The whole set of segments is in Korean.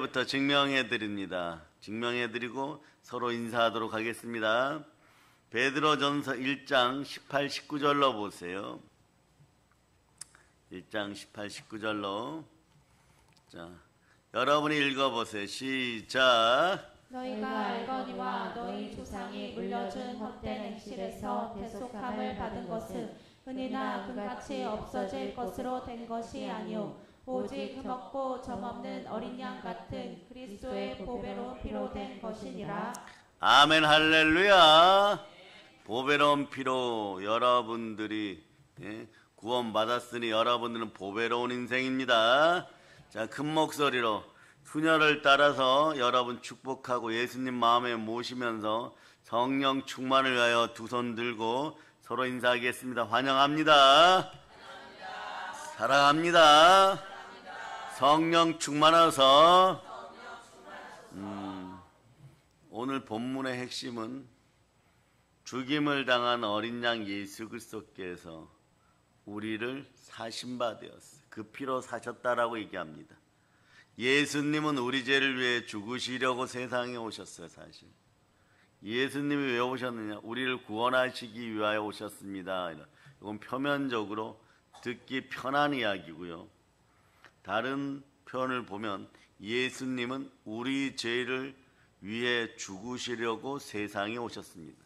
이제부터 증명해 드립니다. 증명해 드리고 서로 인사하도록 하겠습니다. 베드로전서 1장 18, 19절로 보세요. 1장 18, 19절로. 자, 여러분이 읽어보세요. 시작. 너희가 알거니와 너희 조상이 물려준 헛된 행실에서 대속함을 받은 것은 은이나 금같이 없어질 것으로 된 것이 아니오 오직 흠없고 점없는 어린 양 같은 그리스도의 보배로운 피로 된 것이니라. 아멘. 할렐루야. 보배로운 피로 여러분들이 구원받았으니 여러분들은 보배로운 인생입니다. 자, 큰 목소리로 수녀를 따라서 여러분 축복하고 예수님 마음에 모시면서 성령 충만을 위하여 두 손 들고 서로 인사하겠습니다. 환영합니다. 사랑합니다. 성령 충만하셔서. 오늘 본문의 핵심은 죽임을 당한 어린 양 예수 그리스도께서 우리를 사신 바 되었어요. 그 피로 사셨다라고 얘기합니다. 예수님은 우리 죄를 위해 죽으시려고 세상에 오셨어요. 사실 예수님이 왜 오셨느냐? 우리를 구원하시기 위하여 오셨습니다. 이건 표면적으로 듣기 편한 이야기고요. 다른 표현을 보면 예수님은 우리 죄를 위해 죽으시려고 세상에 오셨습니다.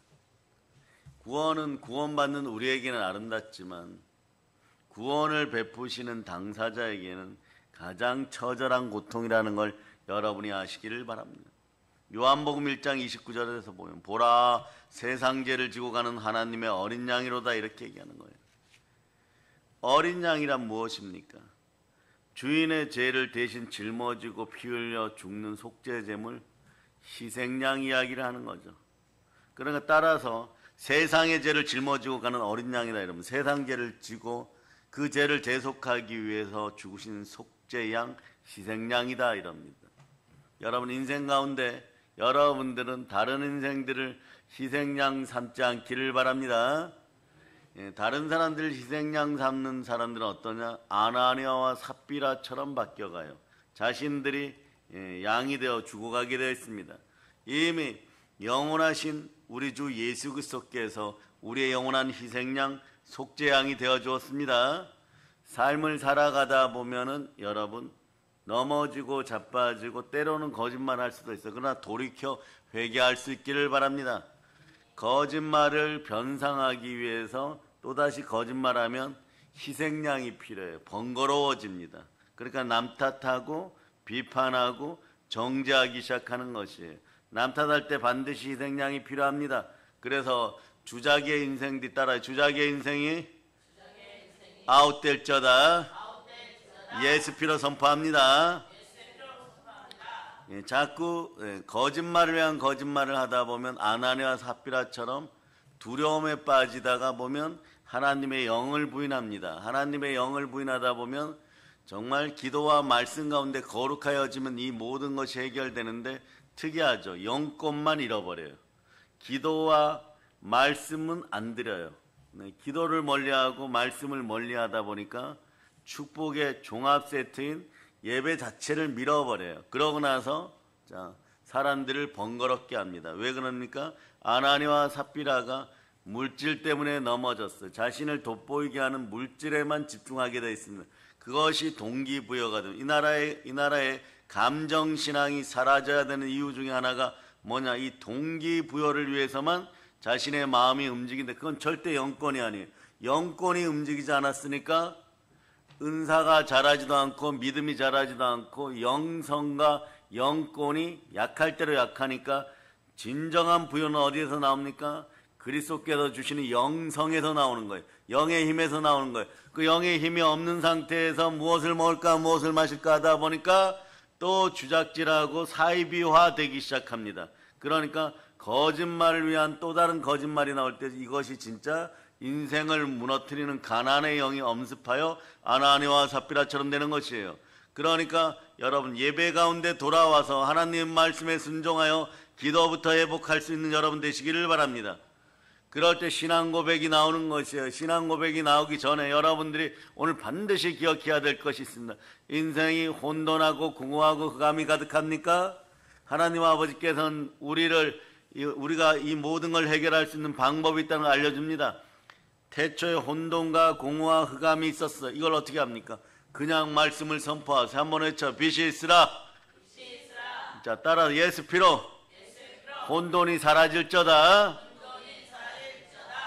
구원은 구원받는 우리에게는 아름답지만 구원을 베푸시는 당사자에게는 가장 처절한 고통이라는 걸 여러분이 아시기를 바랍니다. 요한복음 1장 29절에서 보면 보라 세상 죄를 지고 가는 하나님의 어린 양이로다 이렇게 얘기하는 거예요. 어린 양이란 무엇입니까? 주인의 죄를 대신 짊어지고 피 흘려 죽는 속죄제물 희생양 이야기를 하는 거죠. 그러니까 따라서 세상의 죄를 짊어지고 가는 어린 양이다 이러면 세상 죄를 지고 그 죄를 대속하기 위해서 죽으신 속죄양 희생양이다 이럽니다. 여러분 인생 가운데 여러분들은 다른 인생들을 희생양 삼지 않기를 바랍니다. 다른 사람들을 희생양 삼는 사람들은 어떠냐? 아나니아와 삽비라처럼 바뀌어가요. 자신들이 양이 되어 죽어가게 되어 있습니다. 이미 영원하신 우리 주 예수 그리스도께서 우리의 영원한 희생양 속죄양이 되어 주었습니다. 삶을 살아가다 보면은 여러분 넘어지고 자빠지고 때로는 거짓말할 수도 있어요. 그러나 돌이켜 회개할 수 있기를 바랍니다. 거짓말을 변상하기 위해서 또다시 거짓말하면 희생양이 필요해요. 번거로워집니다. 그러니까 남 탓하고 비판하고 정죄하기 시작하는 것이에요. 남 탓할 때 반드시 희생양이 필요합니다. 그래서 주자기의 인생 뒤따라 주자기의 인생이 아웃될 저다. 예수 피로 선포합니다. 자꾸 거짓말을 위한 거짓말을 하다 보면 아나니아와 삽비라처럼 두려움에 빠지다가 보면 하나님의 영을 부인합니다. 하나님의 영을 부인하다 보면 정말 기도와 말씀 가운데 거룩하여지면 이 모든 것이 해결되는데 특이하죠. 영권만 잃어버려요. 기도와 말씀은 안 드려요. 기도를 멀리하고 말씀을 멀리하다 보니까 축복의 종합 세트인 예배 자체를 밀어버려요. 그러고 나서 사람들을 번거롭게 합니다. 왜 그럽니까? 아나니아와 삽비라가 물질 때문에 넘어졌어요. 자신을 돋보이게 하는 물질에만 집중하게 되어 있습니다. 그것이 동기부여가 됩니다. 이 나라의 감정신앙이 사라져야 되는 이유 중에 하나가 뭐냐? 이 동기부여를 위해서만 자신의 마음이 움직이는데 그건 절대 영권이 아니에요. 영권이 움직이지 않았으니까 은사가 자라지도 않고 믿음이 자라지도 않고 영성과 영권이 약할 대로 약하니까 진정한 부여는 어디에서 나옵니까? 그리스도께서 주시는 영성에서 나오는 거예요. 영의 힘에서 나오는 거예요. 그 영의 힘이 없는 상태에서 무엇을 먹을까 무엇을 마실까 하다 보니까 또 주작질하고 사이비화 되기 시작합니다. 그러니까 거짓말을 위한 또 다른 거짓말이 나올 때 이것이 진짜 인생을 무너뜨리는 가난의 영이 엄습하여 아나니아와 삽비라처럼 되는 것이에요. 그러니까 여러분 예배 가운데 돌아와서 하나님 말씀에 순종하여 기도부터 회복할 수 있는 여러분 되시기를 바랍니다. 그럴 때 신앙 고백이 나오는 것이에요. 신앙 고백이 나오기 전에 여러분들이 오늘 반드시 기억해야 될 것이 있습니다. 인생이 혼돈하고 공허하고 흑암이 가득합니까? 하나님 아버지께서는 우리가 이 모든 걸 해결할 수 있는 방법이 있다는 걸 알려줍니다. 태초에 혼돈과 공허와 흑암이 있었어. 이걸 어떻게 합니까? 그냥 말씀을 선포하세요. 한번 외쳐. 빛이 있으라. 자, 따라 예수 피로 혼돈이 사라질저다.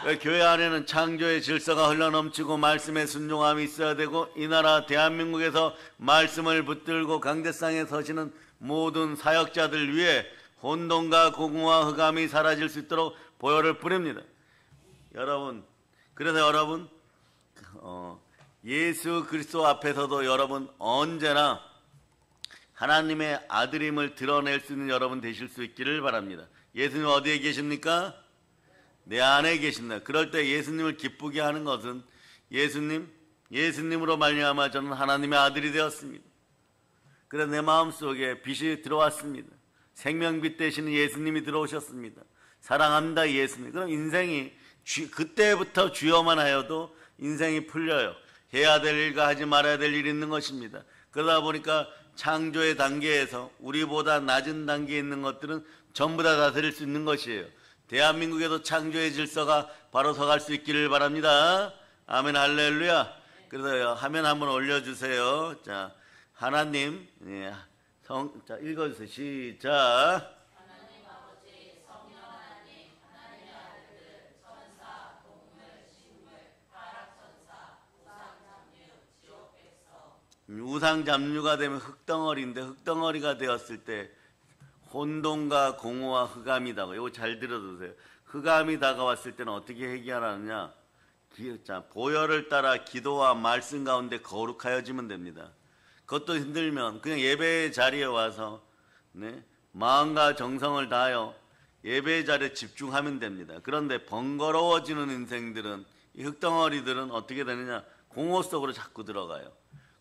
왜 교회 안에는 창조의 질서가 흘러넘치고 말씀의 순종함이 있어야 되고, 이 나라 대한민국에서 말씀을 붙들고 강대상에 서시는 모든 사역자들 위해 혼돈과 공허와 흑암이 사라질 수 있도록 보혈을 뿌립니다. 여러분, 그래서 여러분 예수 그리스도 앞에서도 여러분 언제나 하나님의 아들임을 드러낼 수 있는 여러분 되실 수 있기를 바랍니다. 예수님 어디에 계십니까? 내 안에 계신다. 그럴 때 예수님을 기쁘게 하는 것은 예수님으로 말미암아 저는 하나님의 아들이 되었습니다. 그래서 내 마음속에 빛이 들어왔습니다. 생명빛 되시는 예수님이 들어오셨습니다. 사랑합니다 예수님. 그럼 인생이 그때부터 주여만 하여도 인생이 풀려요. 해야 될 일과 하지 말아야 될 일이 있는 것입니다. 그러다 보니까 창조의 단계에서 우리보다 낮은 단계에 있는 것들은 전부 다 다스릴 수 있는 것이에요. 대한민국에도 창조의 질서가 바로 서갈 수 있기를 바랍니다. 아멘 할렐루야. 그래서 화면 한번 올려주세요. 자, 하나님, 자, 읽어주세요. 시작. 하나님 아버지, 성령 하나님, 하나님의 아들들, 천사, 동물, 식물, 타락천사, 우상잡류, 지옥백성. 우상잡류가 되면 흑덩어리인데, 흑덩어리가 되었을 때 혼돈과 공허와 흑암이다. 이거 잘 들어두세요. 흑암이 다가왔을 때는 어떻게 해결하느냐? 자, 보혈을 따라 기도와 말씀 가운데 거룩하여지면 됩니다. 그것도 힘들면 그냥 예배의 자리에 와서 마음과 정성을 다하여 예배의 자리에 집중하면 됩니다. 그런데 번거로워지는 인생들은, 이 흑덩어리들은 어떻게 되느냐? 공허 속으로 자꾸 들어가요.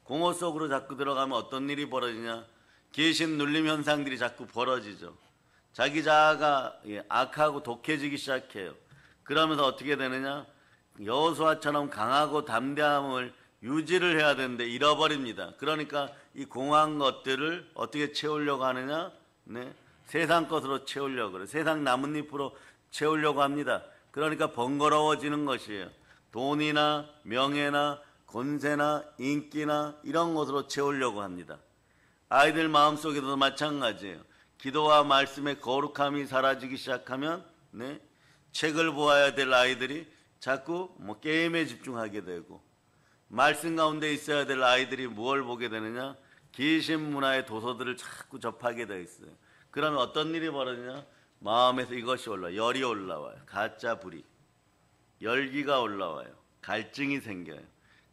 공허 속으로 자꾸 들어가면 어떤 일이 벌어지냐? 귀신 눌림 현상들이 자꾸 벌어지죠. 자기 자아가 악하고 독해지기 시작해요. 그러면서 어떻게 되느냐? 여호수아처럼 강하고 담대함을 유지를 해야 되는데 잃어버립니다. 그러니까 이 공허한 것들을 어떻게 채우려고 하느냐? 세상 것으로 채우려고 그래요. 세상 나뭇잎으로 채우려고 합니다. 그러니까 번거로워지는 것이에요. 돈이나 명예나 권세나 인기나 이런 것으로 채우려고 합니다. 아이들 마음속에도 마찬가지예요. 기도와 말씀의 거룩함이 사라지기 시작하면 책을 보아야 될 아이들이 자꾸 게임에 집중하게 되고, 말씀 가운데 있어야 될 아이들이 무엇을 보게 되느냐? 귀신 문화의 도서들을 자꾸 접하게 되어 있어요. 그러면 어떤 일이 벌어지냐? 마음에서 이것이 열이 올라와요. 가짜 불이, 열기가 올라와요. 갈증이 생겨요.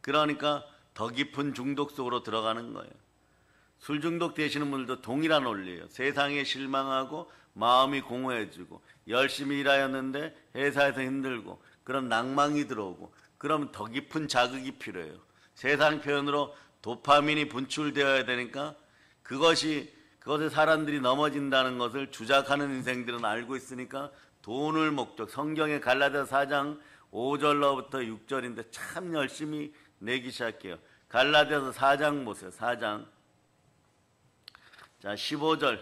그러니까 더 깊은 중독 속으로 들어가는 거예요. 술 중독 되시는 분들도 동일한 원리예요. 세상에 실망하고 마음이 공허해지고, 열심히 일하였는데 회사에서 힘들고, 그럼 낭망이 들어오고, 그럼 더 깊은 자극이 필요해요. 세상 표현으로 도파민이 분출되어야 되니까 그것에 사람들이 넘어진다는 것을 주작하는 인생들은 알고 있으니까 돈을 목적, 성경의 갈라디아서 4장 5절로부터 6절인데 참 열심히 내기 시작해요. 갈라디아서 4장 보세요. 4장. 자, 15절.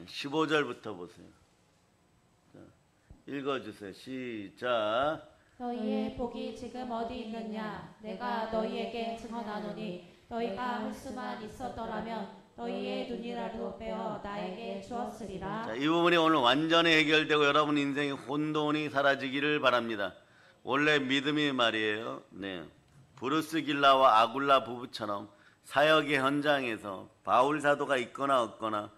15절부터 보세요. 자, 읽어주세요. 시작. 너희의 복이 지금 어디 있느냐? 내가 너희에게 증언하노니 너희가 할 수만 있었더라면 너희의 눈이라도 빼어 나에게 주었으리라. 자, 이 부분이 오늘 완전히 해결되고 여러분 인생의 혼돈이 사라지기를 바랍니다. 원래 믿음이 말이에요. 브루스 길라와 아굴라 부부처럼 사역의 현장에서 바울 사도가 있거나 없거나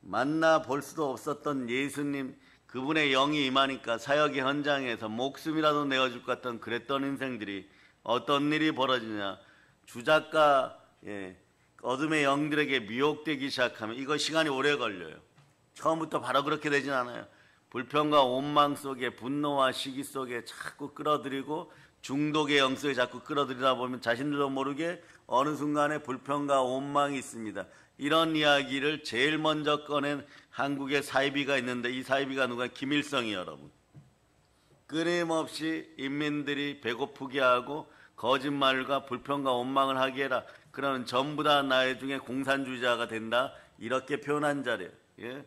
만나 볼 수도 없었던 예수님, 그분의 영이 임하니까 사역의 현장에서 목숨이라도 내어줄 것 같던 그랬던 인생들이 어떤 일이 벌어지냐? 주작과 어둠의 영들에게 미혹되기 시작하면 이거 시간이 오래 걸려요. 처음부터 바로 그렇게 되진 않아요. 불평과 원망 속에, 분노와 시기 속에 자꾸 끌어들이고 중독의 영 속에 자꾸 끌어들이다 보면 자신들도 모르게 어느 순간에 불평과 원망이 있습니다. 이런 이야기를 제일 먼저 꺼낸 한국의 사이비가 있는데, 이 사이비가 누가? 김일성이 여러분. 끊임없이 인민들이 배고프게 하고 거짓말과 불평과 원망을 하게 해라. 그러면 전부 다 나의 중에 공산주의자가 된다. 이렇게 표현한 자래요. 예?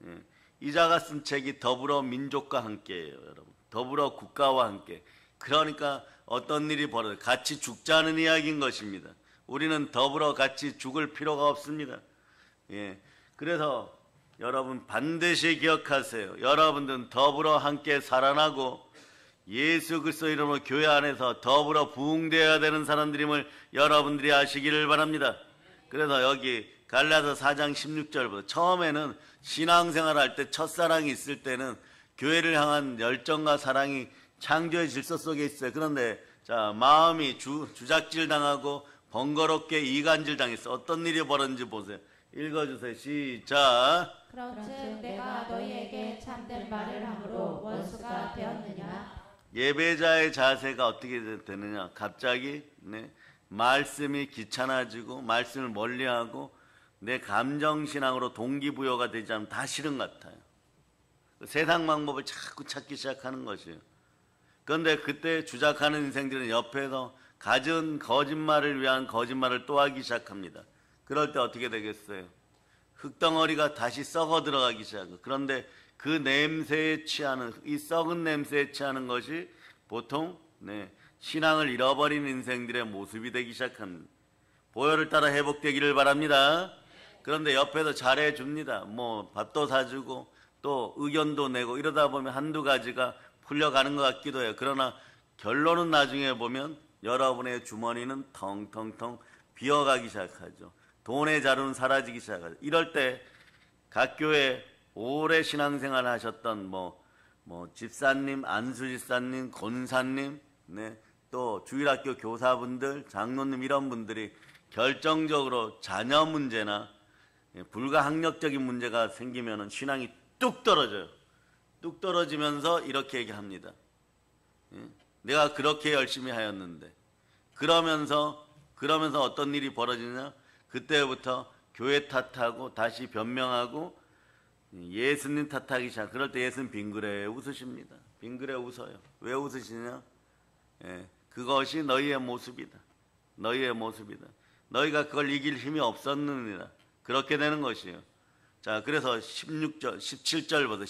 예. 이 자가 쓴 책이 더불어 민족과 함께예요, 여러분. 더불어 국가와 함께. 그러니까 어떤 일이 벌어져 같이 죽자는 이야기인 것입니다. 우리는 더불어 같이 죽을 필요가 없습니다. 예. 그래서 여러분 반드시 기억하세요. 여러분들은 더불어 함께 살아나고 예수 그리스도 이름으로 교회 안에서 더불어 부흥되어야 되는 사람들임을 여러분들이 아시기를 바랍니다. 그래서 여기 갈라서 4장 16절부터 처음에는 신앙생활 할 때 첫사랑이 있을 때는 교회를 향한 열정과 사랑이 창조의 질서 속에 있어요. 그런데 자 마음이 주작질 당하고 번거롭게 이간질 당했어. 어떤 일이 벌어진지 보세요. 읽어주세요. 시작. 그런즉 내가 너희에게 참된 말을 함으로 원수가 되었느냐. 예배자의 자세가 어떻게 되느냐. 갑자기 말씀이 귀찮아지고 말씀을 멀리하고 내 감정신앙으로 동기부여가 되지 않으면 다 싫은 것 같아요. 세상 방법을 자꾸 찾기 시작하는 것이에요. 그런데 그때 주작하는 인생들은 옆에서 갖은 거짓말을 위한 거짓말을 또 하기 시작합니다. 그럴 때 어떻게 되겠어요? 흙덩어리가 다시 썩어 들어가기 시작해요. 그런데 그 냄새에 취하는, 이 썩은 냄새에 취하는 것이 보통 신앙을 잃어버린 인생들의 모습이 되기 시작합니다. 보혈을 따라 회복되기를 바랍니다. 그런데 옆에서 잘해줍니다. 뭐 밥도 사주고 또 의견도 내고 이러다 보면 한두 가지가 풀려가는 것 같기도 해요. 그러나 결론은 나중에 보면 여러분의 주머니는 텅텅텅 비어가기 시작하죠. 돈의 자루는 사라지기 시작하죠. 이럴 때 각 교회 오래 신앙생활 하셨던 집사님, 안수집사님, 권사님, 또 주일학교 교사분들, 장로님 이런 분들이 결정적으로 자녀 문제나 불가항력적인 문제가 생기면 신앙이 뚝 떨어져요. 뚝 떨어지면서 이렇게 얘기합니다. 내가 그렇게 열심히 하였는데 그러면서 어떤 일이 벌어지냐? 그때부터 교회 탓하고 다시 변명하고 예수님 탓하기 시작. 그럴 때 예수님 빙그레 웃으십니다. 빙그레 웃어요. 왜 웃으시냐? 그것이 너희의 모습이다. 너희의 모습이다. 너희가 그걸 이길 힘이 없었느니라. 그렇게 되는 것이에요. 자, 그래서 17절 보세요.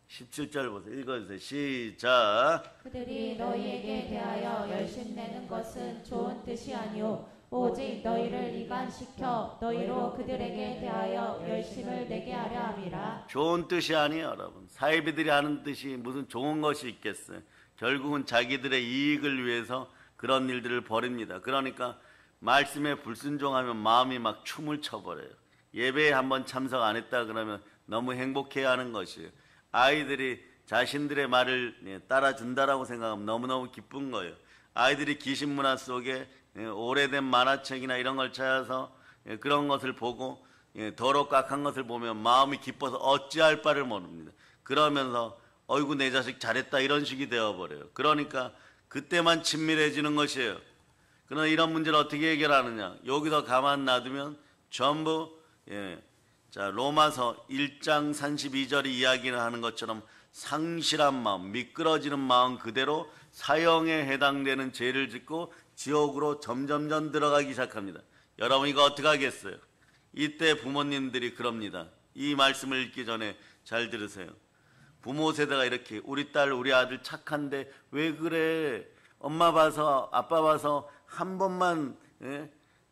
17절 보세요. 읽어주세요. 시작. 그들이 너희에게 대하여 열심내는 것은 좋은 뜻이 아니오 오직 너희를 이간시켜 너희로 그들에게 대하여 열심을 내게 하려 함이라. 좋은 뜻이 아니에요, 여러분. 사이비들이 하는 뜻이 무슨 좋은 것이 있겠어요. 결국은 자기들의 이익을 위해서 그런 일들을 벌입니다. 그러니까 말씀에 불순종하면 마음이 막 춤을 춰버려요. 예배에 한번 참석 안 했다 그러면 너무 행복해야 하는 것이에요. 아이들이 자신들의 말을 따라준다라고 생각하면 너무너무 기쁜 거예요. 아이들이 귀신 문화 속에 오래된 만화책이나 이런 걸 찾아서 그런 것을 보고 더럽고 악한 것을 보면 마음이 기뻐서 어찌할 바를 모릅니다. 그러면서 어이구 내 자식 잘했다 이런 식이 되어버려요. 그러니까 그때만 친밀해지는 것이에요. 그러나 이런 문제를 어떻게 해결하느냐. 여기서 가만 놔두면 전부 자 로마서 1장 32절이 이야기를 하는 것처럼 상실한 마음, 미끄러지는 마음 그대로 사형에 해당되는 죄를 짓고 지옥으로 점점점 들어가기 시작합니다. 여러분 이거 어떻게 하겠어요? 이때 부모님들이 그럽니다. 이 말씀을 읽기 전에 잘 들으세요. 부모 세대가 이렇게 우리 딸 우리 아들 착한데 왜 그래? 엄마 봐서 아빠 봐서 한 번만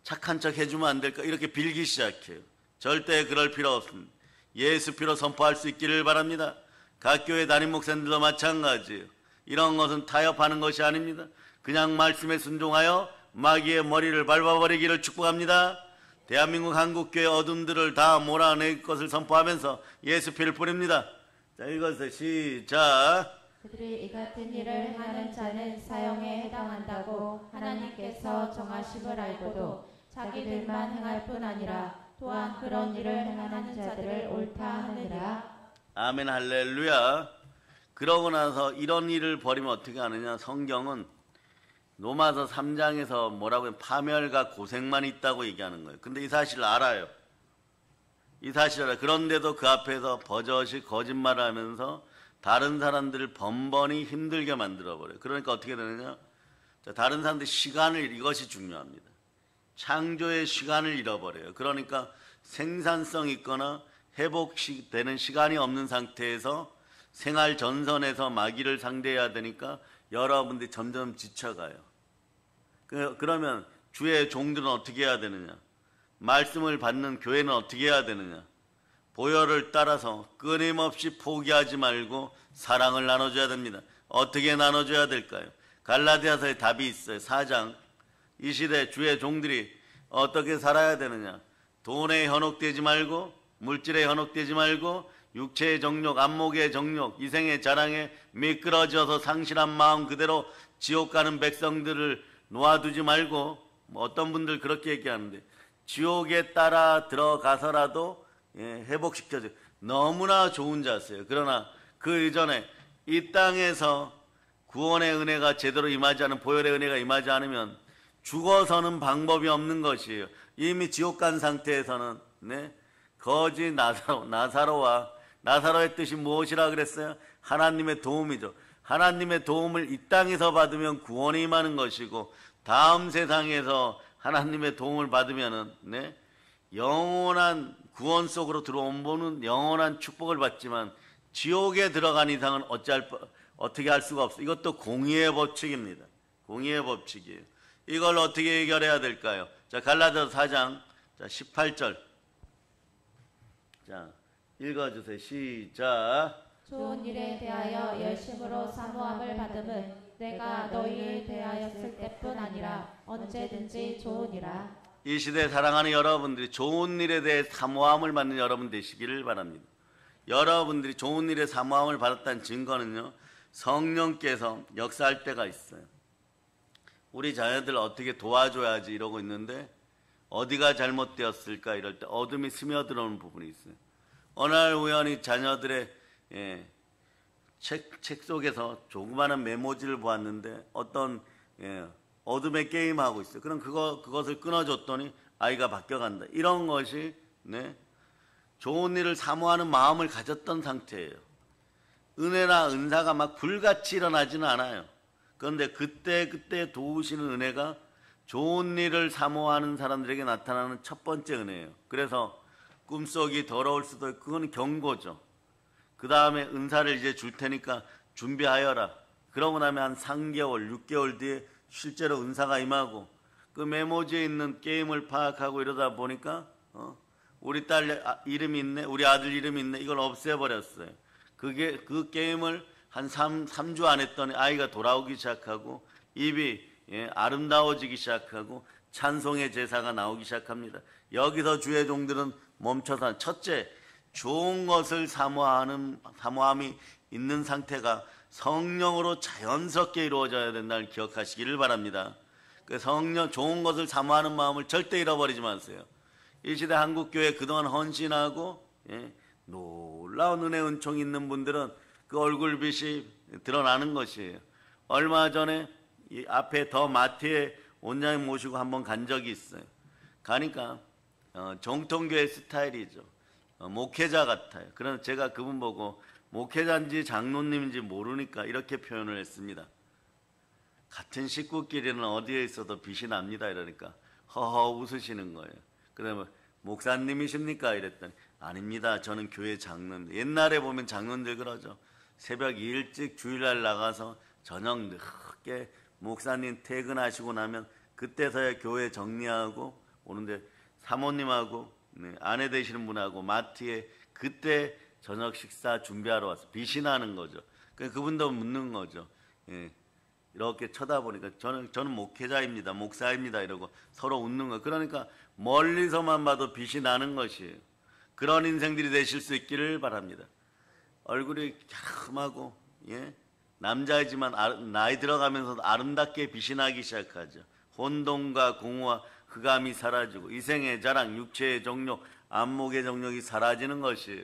착한 척 해주면 안 될까? 이렇게 빌기 시작해요. 절대 그럴 필요 없습니다. 예수 피로 선포할 수 있기를 바랍니다. 각 교회 담임 목사님들도 마찬가지예요. 이런 것은 타협하는 것이 아닙니다. 그냥 말씀에 순종하여 마귀의 머리를 밟아버리기를 축복합니다. 대한민국 한국교회 어둠들을 다 몰아낼 것을 선포하면서 예수 피를 뿌립니다. 자, 읽어주세요. 시작. 그들이 이 같은 일을 하는 자는 사형에 해당한다고 하나님께서 정하심을 알고도 자기들만 행할 뿐 아니라 또한 그런 일을 행하는 자들을 옳다 하느니라. 아멘 할렐루야. 그러고 나서 이런 일을 벌이면 어떻게 하느냐. 성경은 로마서 3장에서 뭐라고 하면 파멸과 고생만 있다고 얘기하는 거예요. 근데 이 사실을 알아요. 이 사실을 알아요. 그런데도 그 앞에서 버젓이 거짓말을 하면서 다른 사람들을 번번이 힘들게 만들어버려요. 그러니까 어떻게 되느냐? 자, 다른 사람들 시간을, 이것이 중요합니다. 창조의 시간을 잃어버려요. 그러니까 생산성 있거나 회복되는 시간이 없는 상태에서 생활 전선에서 마귀를 상대해야 되니까 여러분들이 점점 지쳐가요. 그러면 주의 종들은 어떻게 해야 되느냐? 말씀을 받는 교회는 어떻게 해야 되느냐? 보혈을 따라서 끊임없이 포기하지 말고 사랑을 나눠줘야 됩니다. 어떻게 나눠줘야 될까요? 갈라디아서에 답이 있어요. 4장. 이 시대 주의 종들이 어떻게 살아야 되느냐? 돈에 현혹되지 말고, 물질에 현혹되지 말고, 육체의 정욕, 안목의 정욕, 이생의 자랑에 미끄러져서 상실한 마음 그대로 지옥 가는 백성들을 놓아두지 말고, 어떤 분들 그렇게 얘기하는데, 지옥에 따라 들어가서라도 회복시켜줘. 너무나 좋은 자세요. 그러나 그 이전에 이 땅에서 구원의 은혜가 제대로 임하지 않은, 보혈의 은혜가 임하지 않으면 죽어서는 방법이 없는 것이에요. 이미 지옥 간 상태에서는 거지 나사로의 뜻이 무엇이라 그랬어요? 하나님의 도움이죠. 하나님의 도움을 이 땅에서 받으면 구원이 임하는 것이고, 다음 세상에서 하나님의 도움을 받으면은 영원한 구원 속으로 들어온 분은 영원한 축복을 받지만, 지옥에 들어간 이상은 어떻게 할 수가 없어요. 이것도 공의의 법칙입니다. 공의의 법칙이에요. 이걸 어떻게 해결해야 될까요? 자, 갈라디아서 4장 18절. 자, 읽어주세요. 시작. 좋은 일에 대하여 열심으로 사모함을 받음은 내가 너희를 대하였을 때뿐 아니라 언제든지 좋으니라. 이 시대에 사랑하는 여러분들이 좋은 일에 대해 사모함을 받는 여러분 되시기를 바랍니다. 여러분들이 좋은 일에 사모함을 받았다는 증거는요, 성령께서 역사할 때가 있어요. 우리 자녀들 어떻게 도와줘야지 이러고 있는데 어디가 잘못되었을까 이럴 때 어둠이 스며들어오는 부분이 있어요. 어느 날 우연히 자녀들의 책 속에서 조그마한 메모지를 보았는데 어떤 어둠의 게임하고 있어요. 그럼 그것을 끊어줬더니 아이가 바뀌어간다. 이런 것이 좋은 일을 사모하는 마음을 가졌던 상태예요. 은혜나 은사가 막 불같이 일어나지는 않아요. 그런데 그때 도우시는 은혜가 좋은 일을 사모하는 사람들에게 나타나는 첫 번째 은혜예요. 그래서 꿈속이 더러울 수도 있고, 그건 경고죠. 그 다음에 은사를 이제 줄 테니까 준비하여라. 그러고 나면 한 3개월, 6개월 뒤에 실제로 은사가 임하고, 그 메모지에 있는 게임을 파악하고 이러다 보니까 우리 딸 이름이 있네, 우리 아들 이름이 있네, 이걸 없애버렸어요. 그 게임을 한 3주 안 했더니 아이가 돌아오기 시작하고, 입이 아름다워지기 시작하고, 찬송의 제사가 나오기 시작합니다. 여기서 주의 종들은 멈춰서, 첫째, 좋은 것을 사모함이 있는 상태가 성령으로 자연스럽게 이루어져야 된다는 기억하시기를 바랍니다. 그 좋은 것을 사모하는 마음을 절대 잃어버리지 마세요. 이 시대 한국교회 그동안 헌신하고 놀라운 은혜 은총이 있는 분들은 그 얼굴빛이 드러나는 것이에요. 얼마 전에 이 앞에 더 마트에 원장님 모시고 한번 간 적이 있어요. 가니까 정통교회 스타일이죠. 목회자 같아요. 그래서 제가 그분 보고 목회자인지 장로님인지 모르니까 이렇게 표현을 했습니다. 같은 식구끼리는 어디에 있어도 빛이 납니다. 이러니까 허허 웃으시는 거예요. 그러면 목사님이십니까? 이랬더니 아닙니다. 저는 교회 장로입니다. 옛날에 보면 장로들 그러죠. 새벽 일찍 주일날 나가서 저녁 늦게 목사님 퇴근하시고 나면 그때서야 교회 정리하고 오는데 사모님하고 아내 되시는 분하고 마트에 그때 저녁 식사 준비하러 와서 빛이 나는 거죠. 그분도 묻는 거죠. 이렇게 쳐다보니까 저는 목회자입니다. 목사입니다. 이러고 서로 웃는 거예요. 그러니까 멀리서만 봐도 빛이 나는 것이에요. 그런 인생들이 되실 수 있기를 바랍니다. 얼굴이 갸름하고 남자이지만 나이 들어가면서도 아름답게 빛이 나기 시작하죠. 혼돈과 공허와 흑암이 사라지고 이생의 자랑, 육체의 정욕, 안목의 정욕이 사라지는 것이에요.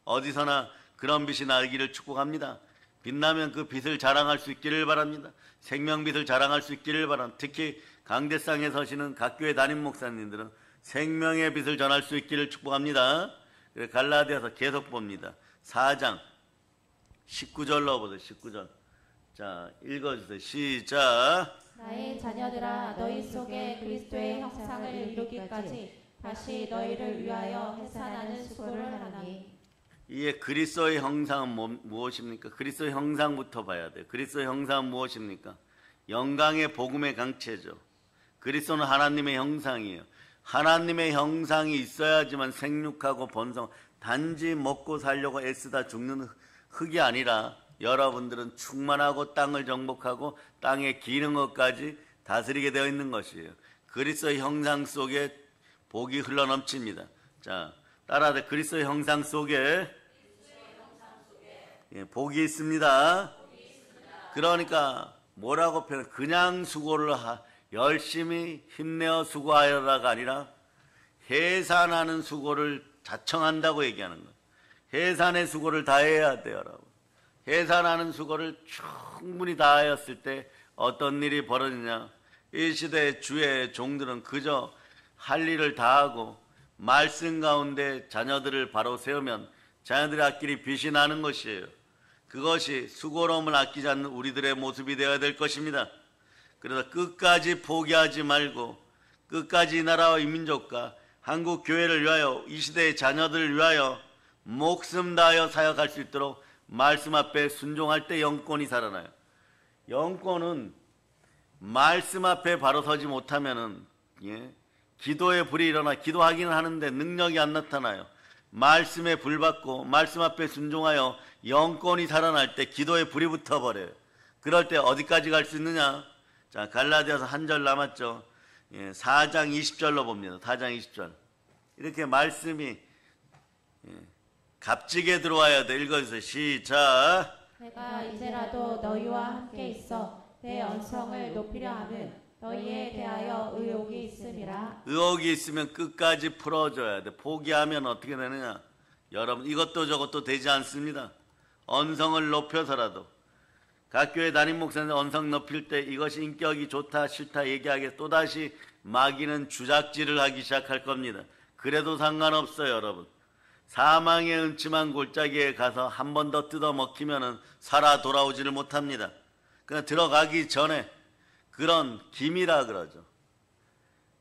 어디서나 그런 빛이 나기를 축복합니다. 빛나면 그 빛을 자랑할 수 있기를 바랍니다. 생명빛을 자랑할 수 있기를 바랍니다. 특히 강대상에 서시는 각 교회 담임 목사님들은 생명의 빛을 전할 수 있기를 축복합니다. 갈라디아서 계속 봅니다. 4장 19절 넣어보세요. 19절. 자, 읽어주세요. 시작. 나의 자녀들아 너희 속에 그리스도의 형상을 이루기까지 다시 너희를 위하여 해산하는 수고를 하나니. 이게 그리스도의 형상은 무엇입니까? 그리스도의 형상부터 봐야 돼요. 그리스도의 형상은 무엇입니까? 영광의 복음의 강체죠. 그리스도는 하나님의 형상이에요. 하나님의 형상이 있어야지만 생육하고 번성, 단지 먹고 살려고 애쓰다 죽는 흙이 아니라 여러분들은 충만하고 땅을 정복하고 땅에 기는 것까지 다스리게 되어 있는 것이에요. 그리스도의 형상 속에 복이 흘러넘칩니다. 자, 따라하세요. 그리스도의 형상 속에 복이 있습니다. 그러니까 뭐라고 표현해? 그냥 수고를 열심히 힘내어 수고하여라가 아니라 해산하는 수고를 자청한다고 얘기하는 거예요. 해산의 수고를 다해야 돼요, 여러분. 해산하는 수고를 충분히 다하였을 때 어떤 일이 벌어지냐? 이 시대의 주의 종들은 그저 할 일을 다하고 말씀 가운데 자녀들을 바로 세우면 자녀들의 앞길이 빛이 나는 것이에요. 그것이 수고로움을 아끼지 않는 우리들의 모습이 되어야 될 것입니다. 그래서 끝까지 포기하지 말고 끝까지 이 나라와 이 민족과 한국 교회를 위하여 이 시대의 자녀들을 위하여 목숨 다하여 사역할 수 있도록 말씀 앞에 순종할 때 영권이 살아나요. 영권은 말씀 앞에 바로 서지 못하면은 기도의 불이 일어나 기도하기는 하는데 능력이 안 나타나요. 말씀에 불 받고 말씀 앞에 순종하여 영권이 살아날 때 기도에 불이 붙어버려요. 그럴 때 어디까지 갈 수 있느냐? 자, 갈라디아서 한 절 남았죠. 4장 20절로 봅니다. 4장 20절. 이렇게 말씀이 값지게 들어와야 돼. 읽어주세요. 시작. 내가 이제라도 너희와 함께 있어 내 언성을 높이려 함은 너희에 대하여 의혹이 있음이라. 의혹이 있으면 끝까지 풀어줘야 돼. 포기하면 어떻게 되느냐? 여러분, 이것도 저것도 되지 않습니다. 언성을 높여서라도 각 교회 담임 목사님 언성 높일 때 이것이 인격이 좋다 싫다 얘기하게 또다시 마귀는 주작질을 하기 시작할 겁니다. 그래도 상관없어요, 여러분. 사망의 음침한 골짜기에 가서 한 번 더 뜯어 먹히면은 살아 돌아오지를 못합니다. 그냥 들어가기 전에 그런 기미라 그러죠.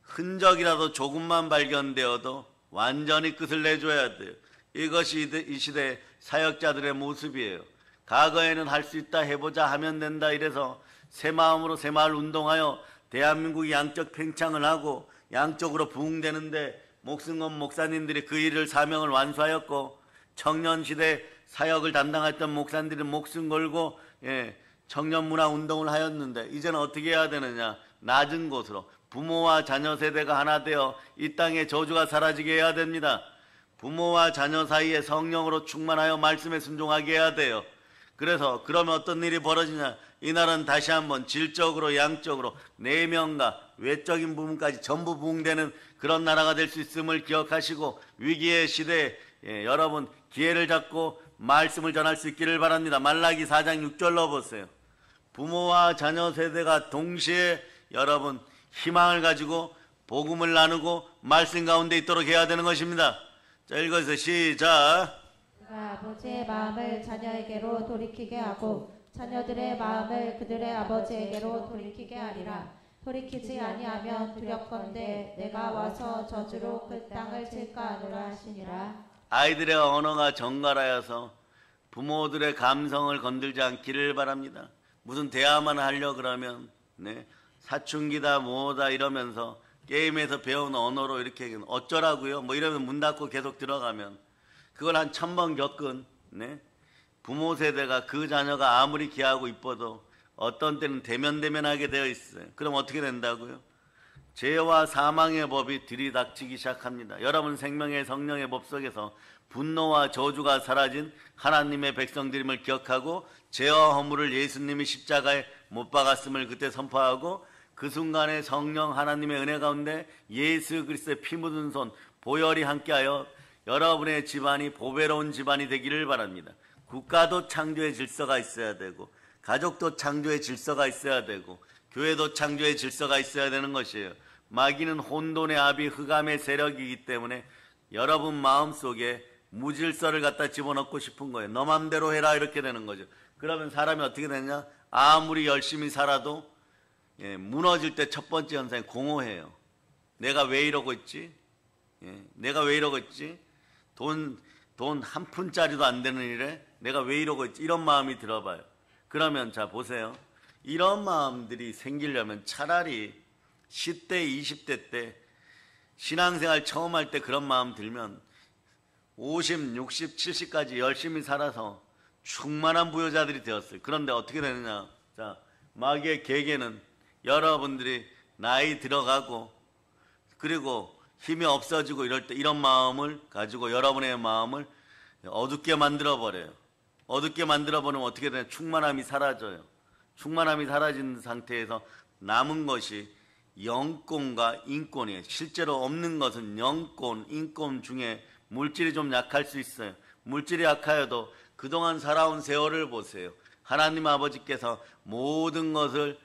흔적이라도 조금만 발견되어도 완전히 끝을 내줘야 돼요. 이것이 이 시대의 사역자들의 모습이에요. 과거에는 할 수 있다, 해보자, 하면 된다 이래서 새 마음으로 새마을 운동하여 대한민국이 양적 팽창을 하고 양쪽으로 부흥되는데 목숨 건 목사님들이 그 일을 사명을 완수하였고 청년시대 사역을 담당했던 목사님들이 목숨 걸고 청년문화 운동을 하였는데 이제는 어떻게 해야 되느냐? 낮은 곳으로 부모와 자녀 세대가 하나 되어 이 땅의 저주가 사라지게 해야 됩니다. 부모와 자녀 사이에 성령으로 충만하여 말씀에 순종하게 해야 돼요. 그래서 그러면 어떤 일이 벌어지냐? 이 나라는 다시 한번 질적으로 양적으로 내면과 외적인 부분까지 전부 부흥되는 그런 나라가 될 수 있음을 기억하시고 위기의 시대에 여러분 기회를 잡고 말씀을 전할 수 있기를 바랍니다. 말라기 4장 6절 넣어보세요. 부모와 자녀 세대가 동시에 여러분 희망을 가지고 복음을 나누고 말씀 가운데 있도록 해야 되는 것입니다. 자, 읽어주세요. 시작. 그가 아버지의 마음을 자녀에게로 돌이키게 하고 자녀들의 마음을 그들의 아버지에게로 돌이키게 하리라. 돌이키지 아니하면 두렵건대 내가 와서 저주로 그 땅을 칠까 하노라 하시니라. 아이들의 언어가 정갈하여서 부모들의 감성을 건들지 않기를 바랍니다. 무슨 대화만 하려 그러면 사춘기다 뭐다 이러면서 게임에서 배운 언어로 이렇게 어쩌라고요? 뭐 이러면 문 닫고 계속 들어가면 그걸 한 1000번 겪은 부모 세대가 그 자녀가 아무리 귀하고 이뻐도 어떤 때는 대면대면하게 되어 있어요. 그럼 어떻게 된다고요? 죄와 사망의 법이 들이닥치기 시작합니다. 여러분 생명의 성령의 법 속에서 분노와 저주가 사라진 하나님의 백성들임을 기억하고 죄와 허물을 예수님이 십자가에 못 박았음을 그때 선포하고 그 순간에 성령 하나님의 은혜 가운데 예수 그리스도의 피 묻은 손 보혈이 함께하여 여러분의 집안이 보배로운 집안이 되기를 바랍니다. 국가도 창조의 질서가 있어야 되고 가족도 창조의 질서가 있어야 되고 교회도 창조의 질서가 있어야 되는 것이에요. 마귀는 혼돈의 아비 흑암의 세력이기 때문에 여러분 마음속에 무질서를 갖다 집어넣고 싶은 거예요. 너 맘대로 해라 이렇게 되는 거죠. 그러면 사람이 어떻게 되냐? 아무리 열심히 살아도 무너질 때 첫 번째 현상이 공허해요. 내가 왜 이러고 있지? 내가 왜 이러고 있지? 돈 한 푼짜리도 안 되는 일에 내가 왜 이러고 있지? 이런 마음이 들어봐요. 그러면 자 보세요. 이런 마음들이 생기려면 차라리 10대, 20대 때 신앙생활 처음 할 때 그런 마음 들면 50, 60, 70까지 열심히 살아서 충만한 부여자들이 되었어요. 그런데 어떻게 되느냐? 자, 마귀의 계계는 여러분들이 나이 들어가고 그리고 힘이 없어지고 이럴 때 이런 마음을 가지고 여러분의 마음을 어둡게 만들어 버려요. 어둡게 만들어 버리면 어떻게 되냐? 충만함이 사라져요. 충만함이 사라진 상태에서 남은 것이 영권과 인권이에요. 실제로 없는 것은 영권, 인권 중에 물질이 좀 약할 수 있어요. 물질이 약하여도 그동안 살아온 세월을 보세요. 하나님 아버지께서 모든 것을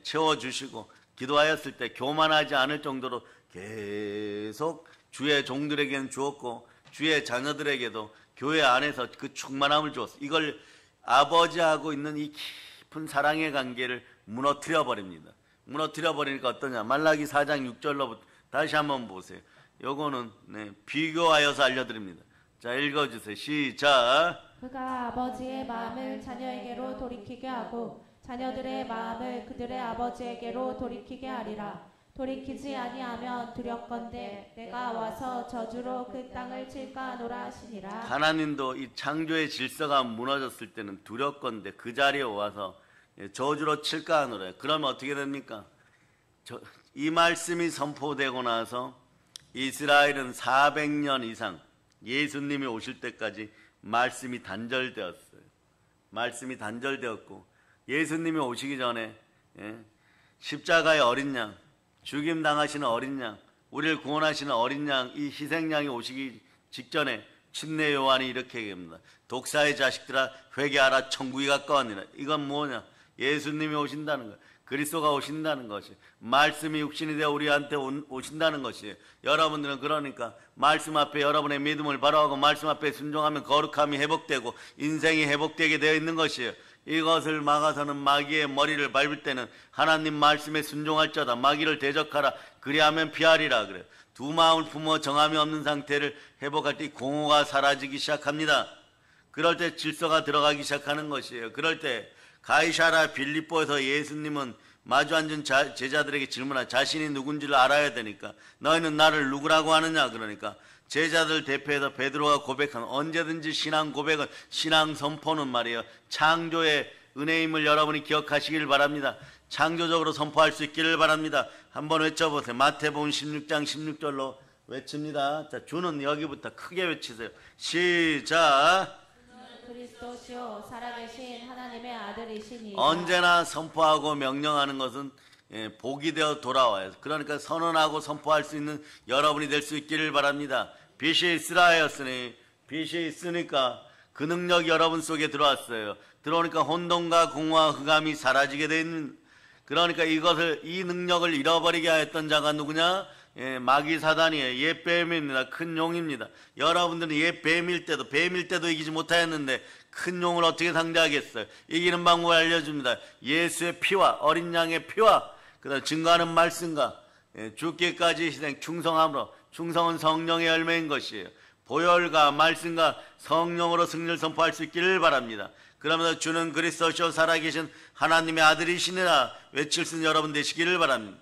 채워주시고 기도하였을 때 교만하지 않을 정도로 계속 주의 종들에게는 주었고 주의 자녀들에게도 교회 안에서 그 충만함을 주었어요. 이걸 아버지하고 있는 이 깊은 사랑의 관계를 무너뜨려 버립니다. 무너뜨려 버리니까 어떠냐? 말라기 4장 6절로 다시 한번 보세요. 요거는 비교하여서 알려드립니다. 자, 읽어주세요. 시작. 그가 아버지의 마음을 자녀에게로 돌이키게 하고 자녀들의 마음을 그들의 아버지에게로 돌이키게 하리라. 돌이키지 아니하면 두렵건대 내가 와서 저주로 그 땅을 칠까 하노라 하시니라. 하나님도 이 창조의 질서가 무너졌을 때는 두렵건대 그 자리에 와서 저주로 칠까 하노라. 그러면 어떻게 됩니까? 이 말씀이 선포되고 나서 이스라엘은 400년 이상 예수님이 오실 때까지 말씀이 단절되었어요. 말씀이 단절되었고 예수님이 오시기 전에 십자가의 어린 양, 죽임 당하시는 어린 양, 우리를 구원하시는 어린 양, 이 희생양이 오시기 직전에 침례 요한이 이렇게 얘기합니다. 독사의 자식들아 회개하라 천국이 가까웠느니라. 이건 뭐냐? 예수님이 오신다는 거예요. 그리스도가 오신다는 것이, 말씀이 육신이 되어 우리한테 오신다는 것이에요. 여러분들은 그러니까 말씀 앞에 여러분의 믿음을 바라하고 말씀 앞에 순종하면 거룩함이 회복되고 인생이 회복되게 되어 있는 것이에요. 이것을 막아서는 마귀의 머리를 밟을 때는 하나님 말씀에 순종할자다. 마귀를 대적하라. 그리하면 피하리라 그래요. 두 마음을 품어 정함이 없는 상태를 회복할 때 공허가 사라지기 시작합니다. 그럴 때 질서가 들어가기 시작하는 것이에요. 그럴 때 가이사랴 빌립보에서 예수님은 마주 앉은 제자들에게 질문하자. 자신이 누군지를 알아야 되니까 너희는 나를 누구라고 하느냐. 그러니까 제자들 대표에서 베드로가 고백한 언제든지 신앙 고백은, 신앙 선포는 말이에요, 창조의 은혜임을 여러분이 기억하시길 바랍니다. 창조적으로 선포할 수 있기를 바랍니다. 한번 외쳐보세요. 마태복음 16장 16절로 외칩니다. 자, 주는 여기부터 크게 외치세요. 시작. 그리스도시요 살아계신 하나님의 아들이시니. 언제나 선포하고 명령하는 것은 복이 되어 돌아와요. 그러니까 선언하고 선포할 수 있는 여러분이 될 수 있기를 바랍니다. 빛이 있으라 하였으니, 빛이 있으니까 그 능력이 여러분 속에 들어왔어요. 들어오니까 혼돈과 공허와 흑암이 사라지게 되 있는, 그러니까 이 능력을 잃어버리게 하였던 자가 누구냐? 마귀 사단이에요. 옛 뱀입니다. 큰 용입니다. 여러분들은 옛 뱀일 때도 이기지 못하였는데 큰 용을 어떻게 상대하겠어요? 이기는 방법을 알려줍니다. 예수의 피와 어린 양의 피와 그다음 증거하는 말씀과 죽기까지 희생, 충성함으로. 충성은 성령의 열매인 것이에요. 보혈과 말씀과 성령으로 승리를 선포할 수 있기를 바랍니다. 그러면서 주는 그리스도시요 살아계신 하나님의 아들이시니라 외칠 수 있는 여러분 되시기를 바랍니다.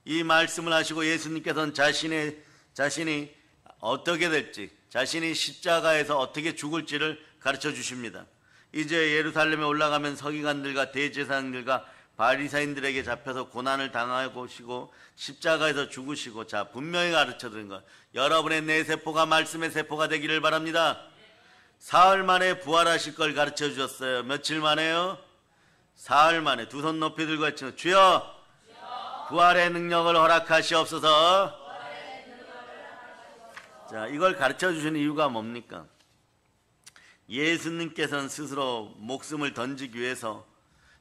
이 말씀을 하시고 예수님께서는 자신이 어떻게 될지, 자신이 십자가에서 어떻게 죽을지를 가르쳐 주십니다. 이제 예루살렘에 올라가면 서기관들과 대제사장들과 바리사인들에게 잡혀서 고난을 당하시고 십자가에서 죽으시고, 자, 분명히 가르쳐 드린 것, 여러분의 뇌세포가 말씀의 세포가 되기를 바랍니다. 사흘 만에 부활하실 걸 가르쳐 주셨어요. 며칠 만에요? 사흘 만에. 두 손 높이 들고 외치는 주여 부활의 능력을 허락하시옵소서. 자, 이걸 가르쳐 주시는 이유가 뭡니까? 예수님께서는 스스로 목숨을 던지기 위해서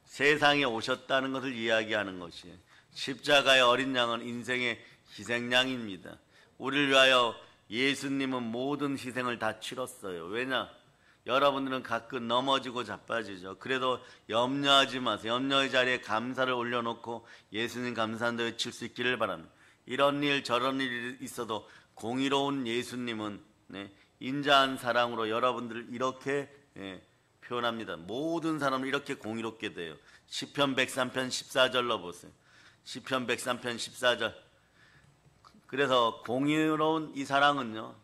세상에 오셨다는 것을 이야기하는 것이에요. 십자가의 어린 양은 인생의 희생양입니다. 우리를 위하여 예수님은 모든 희생을 다 치렀어요. 왜냐? 여러분들은 가끔 넘어지고 자빠지죠. 그래도 염려하지 마세요. 염려의 자리에 감사를 올려놓고 예수님 감사한다 외칠 수 있기를 바랍니다. 이런 일 저런 일이 있어도 공의로운 예수님은 인자한 사랑으로 여러분들을 이렇게 표현합니다. 모든 사람을 이렇게 공의롭게 돼요. 시편 103편 14절로 보세요. 시편 103편 14절. 그래서 공의로운 이 사랑은요,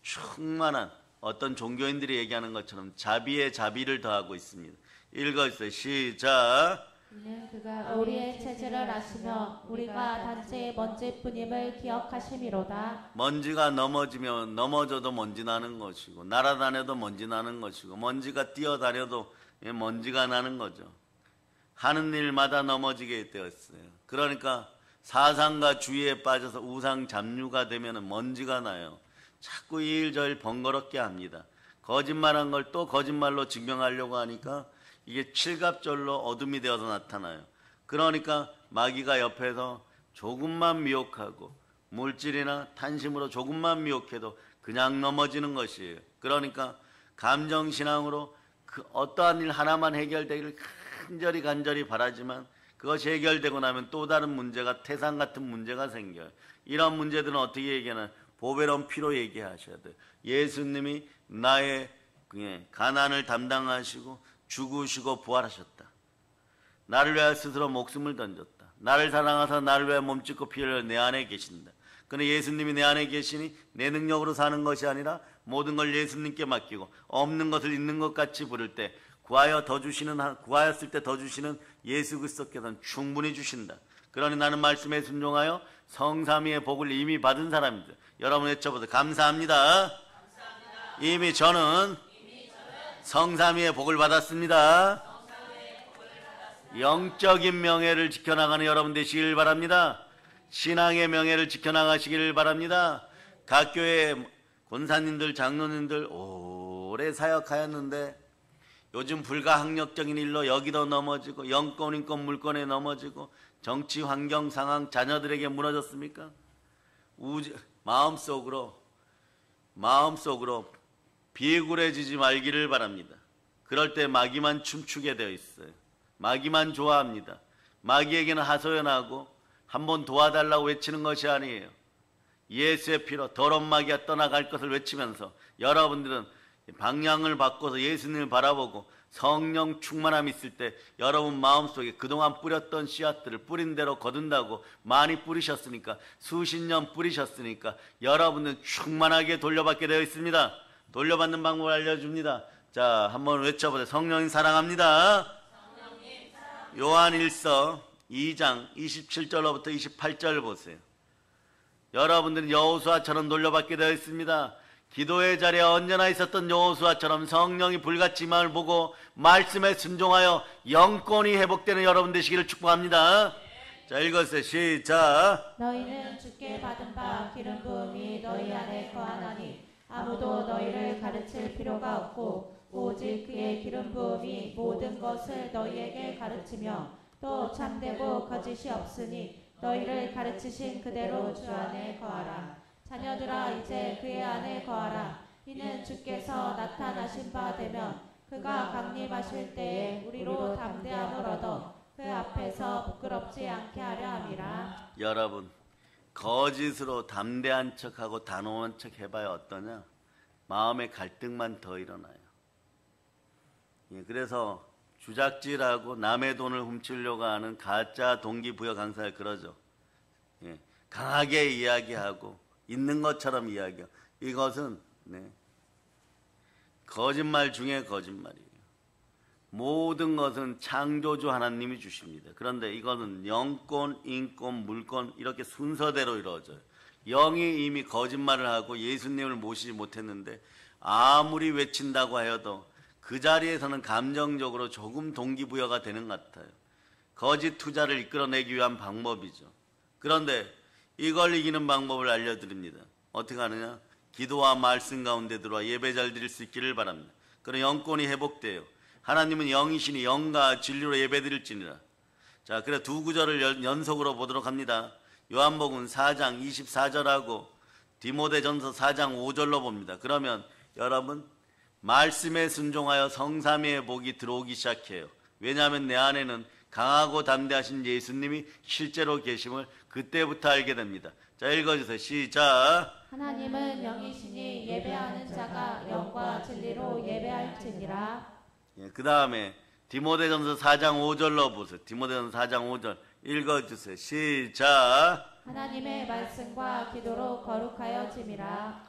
충만한 어떤 종교인들이 얘기하는 것처럼 자비에 자비를 더하고 있습니다. 읽어주세요. 시작. 이는 그가 우리의 체질을 아시며 우리가 단체의 먼지뿐임을 기억하심이로다. 먼지가 넘어지면 넘어져도 먼지 나는 것이고, 날아다녀도 먼지 나는 것이고, 먼지가 뛰어다녀도 먼지가 나는 거죠. 하는 일마다 넘어지게 되었어요. 그러니까 사상과 주의에 빠져서 우상 잡류가 되면 먼지가 나요. 자꾸 이 일 저 일 번거롭게 합니다. 거짓말한 걸 또 거짓말로 증명하려고 하니까 이게 칠갑절로 어둠이 되어서 나타나요. 그러니까 마귀가 옆에서 조금만 미혹하고 물질이나 탄심으로 조금만 미혹해도 그냥 넘어지는 것이에요. 그러니까 감정신앙으로 그 어떠한 일 하나만 해결되기를 간절히 바라지만 그것이 해결되고 나면 또 다른 문제가 태산 같은 문제가 생겨요. 이런 문제들은 어떻게 얘기하나? 보배로운 피로 얘기하셔야 돼요. 예수님이 나의 가난을 담당하시고 죽으시고 부활하셨다. 나를 위하여 스스로 목숨을 던졌다. 나를 사랑하사 나를 위하여 몸짓고 피 흘려 내 안에 계신다. 그런데 예수님이 내 안에 계시니 내 능력으로 사는 것이 아니라 모든 걸 예수님께 맡기고 없는 것을 있는 것 같이 부를 때 구하였을 때 더 주시는 예수 그리스도께서는 충분히 주신다. 그러니 나는 말씀에 순종하여 성삼위의 복을 이미 받은 사람입니다. 여러분 외쳐보세요. 감사합니다. 이미 저는 성삼위의 복을 받았습니다. 영적인 명예를 지켜나가는 여러분 되시길 바랍니다. 신앙의 명예를 지켜나가시길 바랍니다. 각 교회 권사님들, 장로님들 오래 사역하였는데 요즘 불가항력적인 일로 여기도 넘어지고 영권, 인권, 물권에 넘어지고 정치, 환경, 상황 자녀들에게 무너졌습니까? 마음속으로 비굴해지지 말기를 바랍니다. 그럴 때 마귀만 춤추게 되어 있어요. 마귀만 좋아합니다. 마귀에게는 하소연하고 한번 도와달라고 외치는 것이 아니에요. 예수의 피로 더러운 마귀가 떠나갈 것을 외치면서 여러분들은 방향을 바꿔서 예수님을 바라보고 성령 충만함이 있을 때 여러분 마음속에 그동안 뿌렸던 씨앗들을 뿌린 대로 거둔다고 많이 뿌리셨으니까 수십 년 뿌리셨으니까 여러분은 충만하게 돌려받게 되어 있습니다. 돌려받는 방법을 알려줍니다. 자, 한번 외쳐보세요. 성령님 사랑합니다. 요한 1서 2장 27절로부터 28절 보세요. 여러분들은 여호수아처럼 돌려받게 되어 있습니다. 기도의 자리에 언제나 있었던 여호수아처럼 성령이 불같이 마음을 보고 말씀에 순종하여 영권이 회복되는 여러분 되시기를 축복합니다. 자, 읽었어요. 시작. 너희는 주께 받은 바 기름 부음이 너희 안에 거하나니 아무도 너희를 가르칠 필요가 없고 오직 그의 기름 부음이 모든 것을 너희에게 가르치며 또 참되고 거짓이 없으니 너희를 가르치신 그대로 주 안에 거하라. 자녀들아 이제 그의 안에 거하라. 이는 주께서 나타나신 바 되면 그가 강림하실 때에 우리로 담대함을 얻어 그 앞에서 부끄럽지 않게 하려 함이라. 여러분, 거짓으로 담대한 척하고 단호한 척 해봐야 어떠냐? 마음의 갈등만 더 일어나요. 그래서 주작질하고 남의 돈을 훔치려고 하는 가짜 동기부여 강사를 그러죠. 강하게 이야기하고 있는 것처럼 이야기하고 이것은 거짓말 중에 거짓말이에요. 모든 것은 창조주 하나님이 주십니다. 그런데 이거는 영권, 인권, 물권 이렇게 순서대로 이루어져요. 영이 이미 거짓말을 하고 예수님을 모시지 못했는데 아무리 외친다고 하여도 그 자리에서는 감정적으로 조금 동기부여가 되는 것 같아요. 거짓 투자를 이끌어내기 위한 방법이죠. 그런데 이걸 이기는 방법을 알려드립니다. 어떻게 하느냐? 기도와 말씀 가운데 들어와 예배 잘 드릴 수 있기를 바랍니다. 그럼 영권이 회복돼요. 하나님은 영이시니 영과 진리로 예배 드릴지니라. 자, 그래 두 구절을 연속으로 보도록 합니다. 요한복음 4장 24절하고 디모데전서 4장 5절로 봅니다. 그러면 여러분 말씀에 순종하여 성삼위의 복이 들어오기 시작해요. 왜냐하면 내 안에는 강하고 담대하신 예수님이 실제로 계심을 그때부터 알게 됩니다. 자, 읽어주세요. 시작. 하나님은 영이시니 예배하는 자가 영과 진리로 예배할지니라. 그 다음에 디모데전서 4장 5절로 보세요. 디모데전서 4장 5절 읽어주세요. 시작. 하나님의 말씀과 기도로 거룩하여짐이라.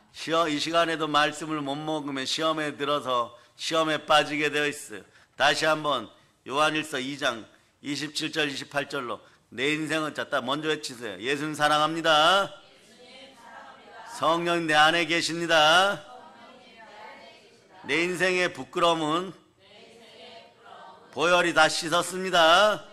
이 시간에도 말씀을 못 먹으면 시험에 들어서 시험에 빠지게 되어 있어요. 다시 한번 요한일서 2장 27절 28절로 내 인생은 짰다. 먼저 외치세요. 예수님 사랑합니다. 성령 내 안에 계십니다. 내 인생의 부끄러움은 보혈이 다 씻었습니다.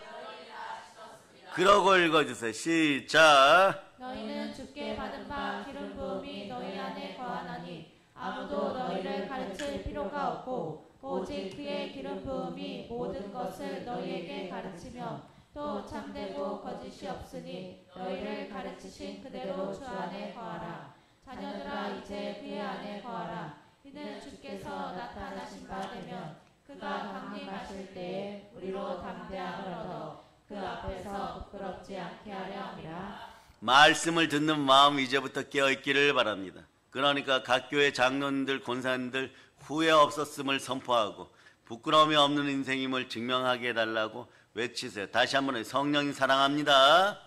그러고 읽어주세요. 시작. 너희는 주께 받은 바 기름 부음이 너희 안에 거하나니 아무도 너희를 가르칠 필요가 없고 오직 그의 기름 부음이 모든 것을 너희에게 가르치며 또 참되고 거짓이 없으니 너희를 가르치신 그대로 주 안에 거하라. 자녀들아 이제 그의 안에 거하라. 이는 주께서 나타나신 바 되면 그가 강림하실 때에 우리로 담대함을 얻어 그 앞에서 부끄럽지 않게 하려 함이라. 말씀을 듣는 마음 이제부터 깨어있기를 바랍니다. 그러니까 각 교회 장로님들 권사님들 후회 없었음을 선포하고 부끄러움이 없는 인생임을 증명하게 해달라고 외치세요. 다시 한번 성령님 사랑합니다.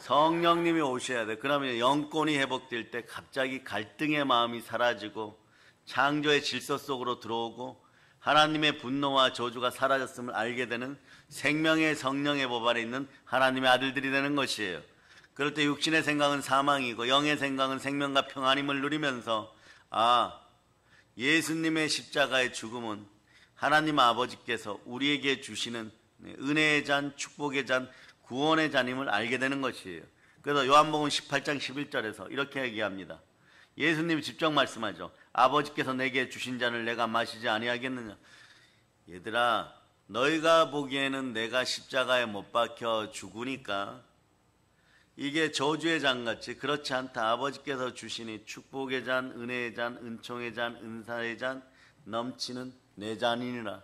성령님이 오셔야 돼. 그러면 영권이 회복될 때 갑자기 갈등의 마음이 사라지고 창조의 질서 속으로 들어오고 하나님의 분노와 저주가 사라졌음을 알게 되는 생명의 성령의 법 안에 있는 하나님의 아들들이 되는 것이에요. 그럴 때 육신의 생각은 사망이고 영의 생각은 생명과 평안임을 누리면서 예수님의 십자가의 죽음은 하나님 아버지께서 우리에게 주시는 은혜의 잔, 축복의 잔, 구원의 잔임을 알게 되는 것이에요. 그래서 요한복음 18장 11절에서 이렇게 얘기합니다. 예수님이 직접 말씀하죠. 아버지께서 내게 주신 잔을 내가 마시지 아니하겠느냐. 얘들아, 너희가 보기에는 내가 십자가에 못 박혀 죽으니까 이게 저주의 잔같이 그렇지 않다. 아버지께서 주시니 축복의 잔, 은혜의 잔, 은총의 잔, 은사의 잔, 넘치는 내 잔이니라.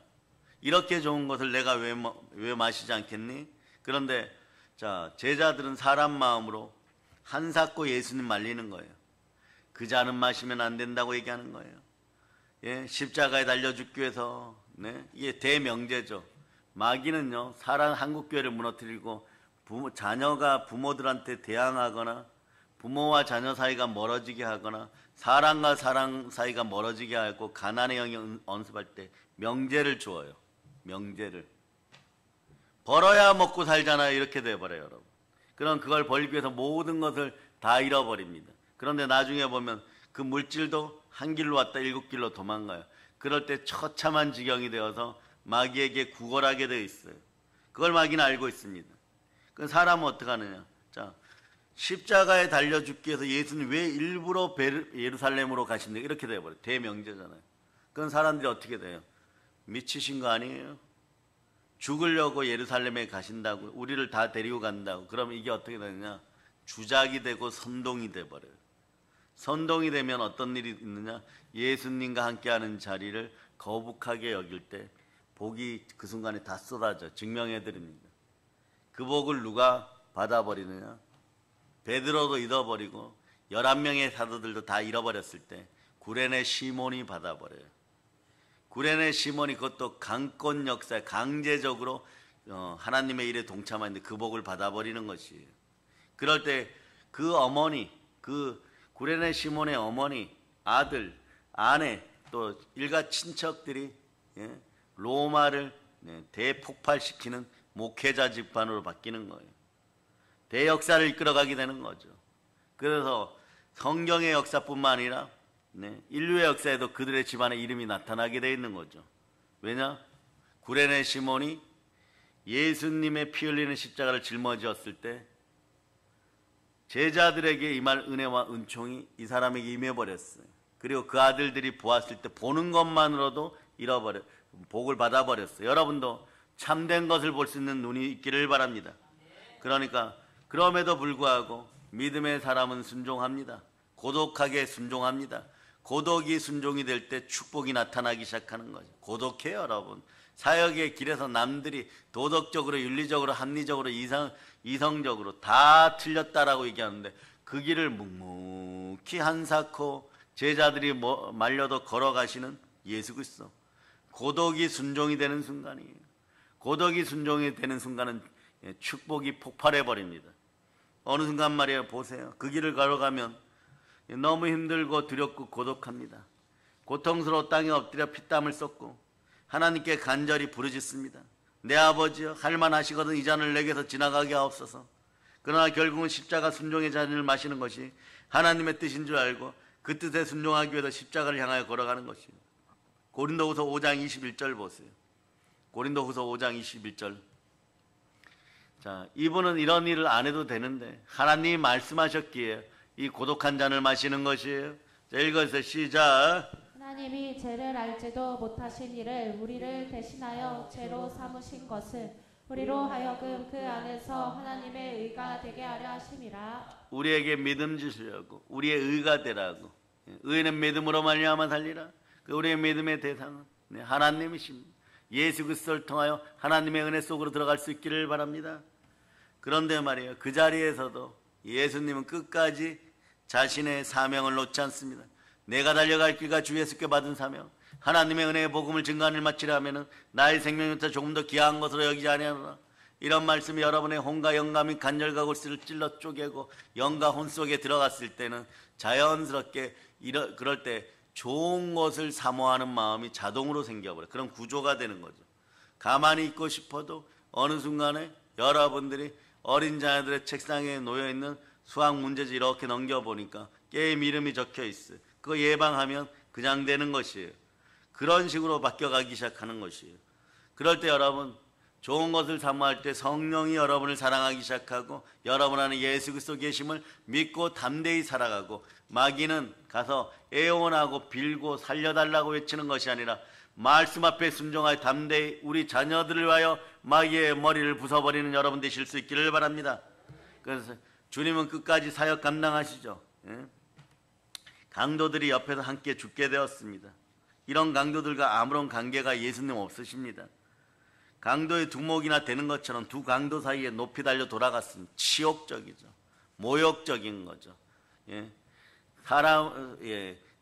이렇게 좋은 것을 내가 왜 마시지 않겠니? 그런데 자, 제자들은 사람 마음으로 한사코 예수님 말리는 거예요. 그 잔은 마시면 안 된다고 얘기하는 거예요. 예, 십자가에 달려 죽기 위해서 이게 대명제죠. 마귀는요, 한국교회를 무너뜨리고 자녀가 부모들한테 대항하거나 부모와 자녀 사이가 멀어지게 하거나 사람과 사람 사이가 멀어지게 하고 가난의 영이 언습할 때 명제를 주어요. 명제를. 벌어야 먹고 살잖아요. 이렇게 돼버려요, 여러분. 그럼 그걸 벌기 위해서 모든 것을 다 잃어버립니다. 그런데 나중에 보면 그 물질도 한 길로 왔다 7길로 도망가요. 그럴 때 처참한 지경이 되어서 마귀에게 구걸하게 되어 있어요. 그걸 마귀는 알고 있습니다. 그 사람은 어떻게 하느냐. 자, 십자가에 달려 죽기 위해서 예수님 왜 일부러 예루살렘으로 가신다 이렇게 돼버려요. 대명제잖아요. 그런 사람들이 어떻게 돼요? 미치신 거 아니에요? 죽으려고 예루살렘에 가신다고, 우리를 다 데리고 간다고. 그럼 이게 어떻게 되느냐? 주작이 되고 선동이 돼버려요. 선동이 되면 어떤 일이 있느냐? 예수님과 함께하는 자리를 거북하게 여길 때 복이 그 순간에 다 쏟아져. 증명해 드립니다. 그 복을 누가 받아버리느냐? 베드로도 잃어버리고 11명의 사도들도 다 잃어버렸을 때 구레네 시몬이 받아버려요. 구레네 시몬이 그것도 강권 역사에 강제적으로 하나님의 일에 동참하는데 그 복을 받아버리는 것이에요. 그럴 때 그 어머니, 그 구레네 시몬의 어머니, 아들, 아내, 또 일가 친척들이 로마를 대폭발시키는 목회자 집단으로 바뀌는 거예요. 대역사를 이끌어가게 되는 거죠. 그래서 성경의 역사뿐만 아니라 인류의 역사에도 그들의 집안의 이름이 나타나게 되어 있는 거죠. 왜냐? 구레네 시몬이 예수님의 피 흘리는 십자가를 짊어지었을 때 제자들에게 임할 은혜와 은총이 이 사람에게 임해버렸어요. 그리고 그 아들들이 보았을 때 보는 것만으로도 복을 받아버렸어요. 여러분도 참된 것을 볼 수 있는 눈이 있기를 바랍니다. 그러니까 그럼에도 불구하고 믿음의 사람은 순종합니다. 고독하게 순종합니다. 고독이 순종이 될 때 축복이 나타나기 시작하는 거죠. 고독해요, 여러분. 사역의 길에서 남들이 도덕적으로, 윤리적으로, 합리적으로, 이성적으로 다 틀렸다라고 얘기하는데 그 길을 묵묵히 한사코 제자들이 말려도 걸어가시는 예수 그리스도. 고독이 순종이 되는 순간이에요. 고독이 순종이 되는 순간은 축복이 폭발해 버립니다. 어느 순간 말이에요. 보세요. 그 길을 걸어가면 너무 힘들고 두렵고 고독합니다. 고통스러워 땅에 엎드려 피땀을 쏟고 하나님께 간절히 부르짖습니다. 내 아버지여, 할만하시거든 이 잔을 내게서 지나가게 하옵소서. 그러나 결국은 십자가 순종의 잔을 마시는 것이 하나님의 뜻인 줄 알고 그 뜻에 순종하기 위해서 십자가를 향하여 걸어가는 것이에요. 고린도후서 5장 21절 보세요. 고린도후서 5장 21절. 자, 이분은 이런 일을 안 해도 되는데 하나님이 말씀하셨기에 이 고독한 잔을 마시는 것이에요. 자, 읽어주세요. 시작. 하나님이 죄를 알지도 못하신 이를 우리를 대신하여 죄로 삼으신 것을 우리로 하여금 그 안에서 하나님의 의가 되게 하려 하심이라. 우리에게 믿음 주시려고, 우리의 의가 되라고. 의는 믿음으로 말미암아 살리라. 그 우리의 믿음의 대상은 하나님이십니다. 예수 그리스도를 통하여 하나님의 은혜 속으로 들어갈 수 있기를 바랍니다. 그런데 말이에요, 그 자리에서도 예수님은 끝까지 자신의 사명을 놓지 않습니다. 내가 달려갈 길과 주 예수께 받은 사명, 하나님의 은혜의 복음을 증거하는 일 마치려 하면은 나의 생명부터 조금 더 귀한 것으로 여기지 아니하노라. 이런 말씀이 여러분의 혼과 영감이 간절과 골수를 찔러 쪼개고 영과 혼 속에 들어갔을 때는 자연스럽게 그럴 때 좋은 것을 사모하는 마음이 자동으로 생겨버려요. 그런 구조가 되는 거죠. 가만히 있고 싶어도 어느 순간에 여러분들이 어린 자녀들의 책상에 놓여있는 수학 문제지 이렇게 넘겨보니까 게임 이름이 적혀 있어요. 그거 예방하면 그냥 되는 것이에요. 그런 식으로 바뀌어가기 시작하는 것이에요. 그럴 때 여러분, 좋은 것을 사모할 때 성령이 여러분을 사랑하기 시작하고 여러분 안에 예수 그리스도 계심을 믿고 담대히 살아가고, 마귀는 가서 애원하고 빌고 살려달라고 외치는 것이 아니라 말씀 앞에 순종하여 담대히 우리 자녀들을 위하여 마귀의 머리를 부숴버리는 여러분 되실 수 있기를 바랍니다. 그래서 주님은 끝까지 사역 감당하시죠. 강도들이 옆에서 함께 죽게 되었습니다. 이런 강도들과 아무런 관계가 예수님 없으십니다. 강도의 두목이나 되는 것처럼 두 강도 사이에 높이 달려 돌아갔습니다. 치욕적이죠. 모욕적인 거죠.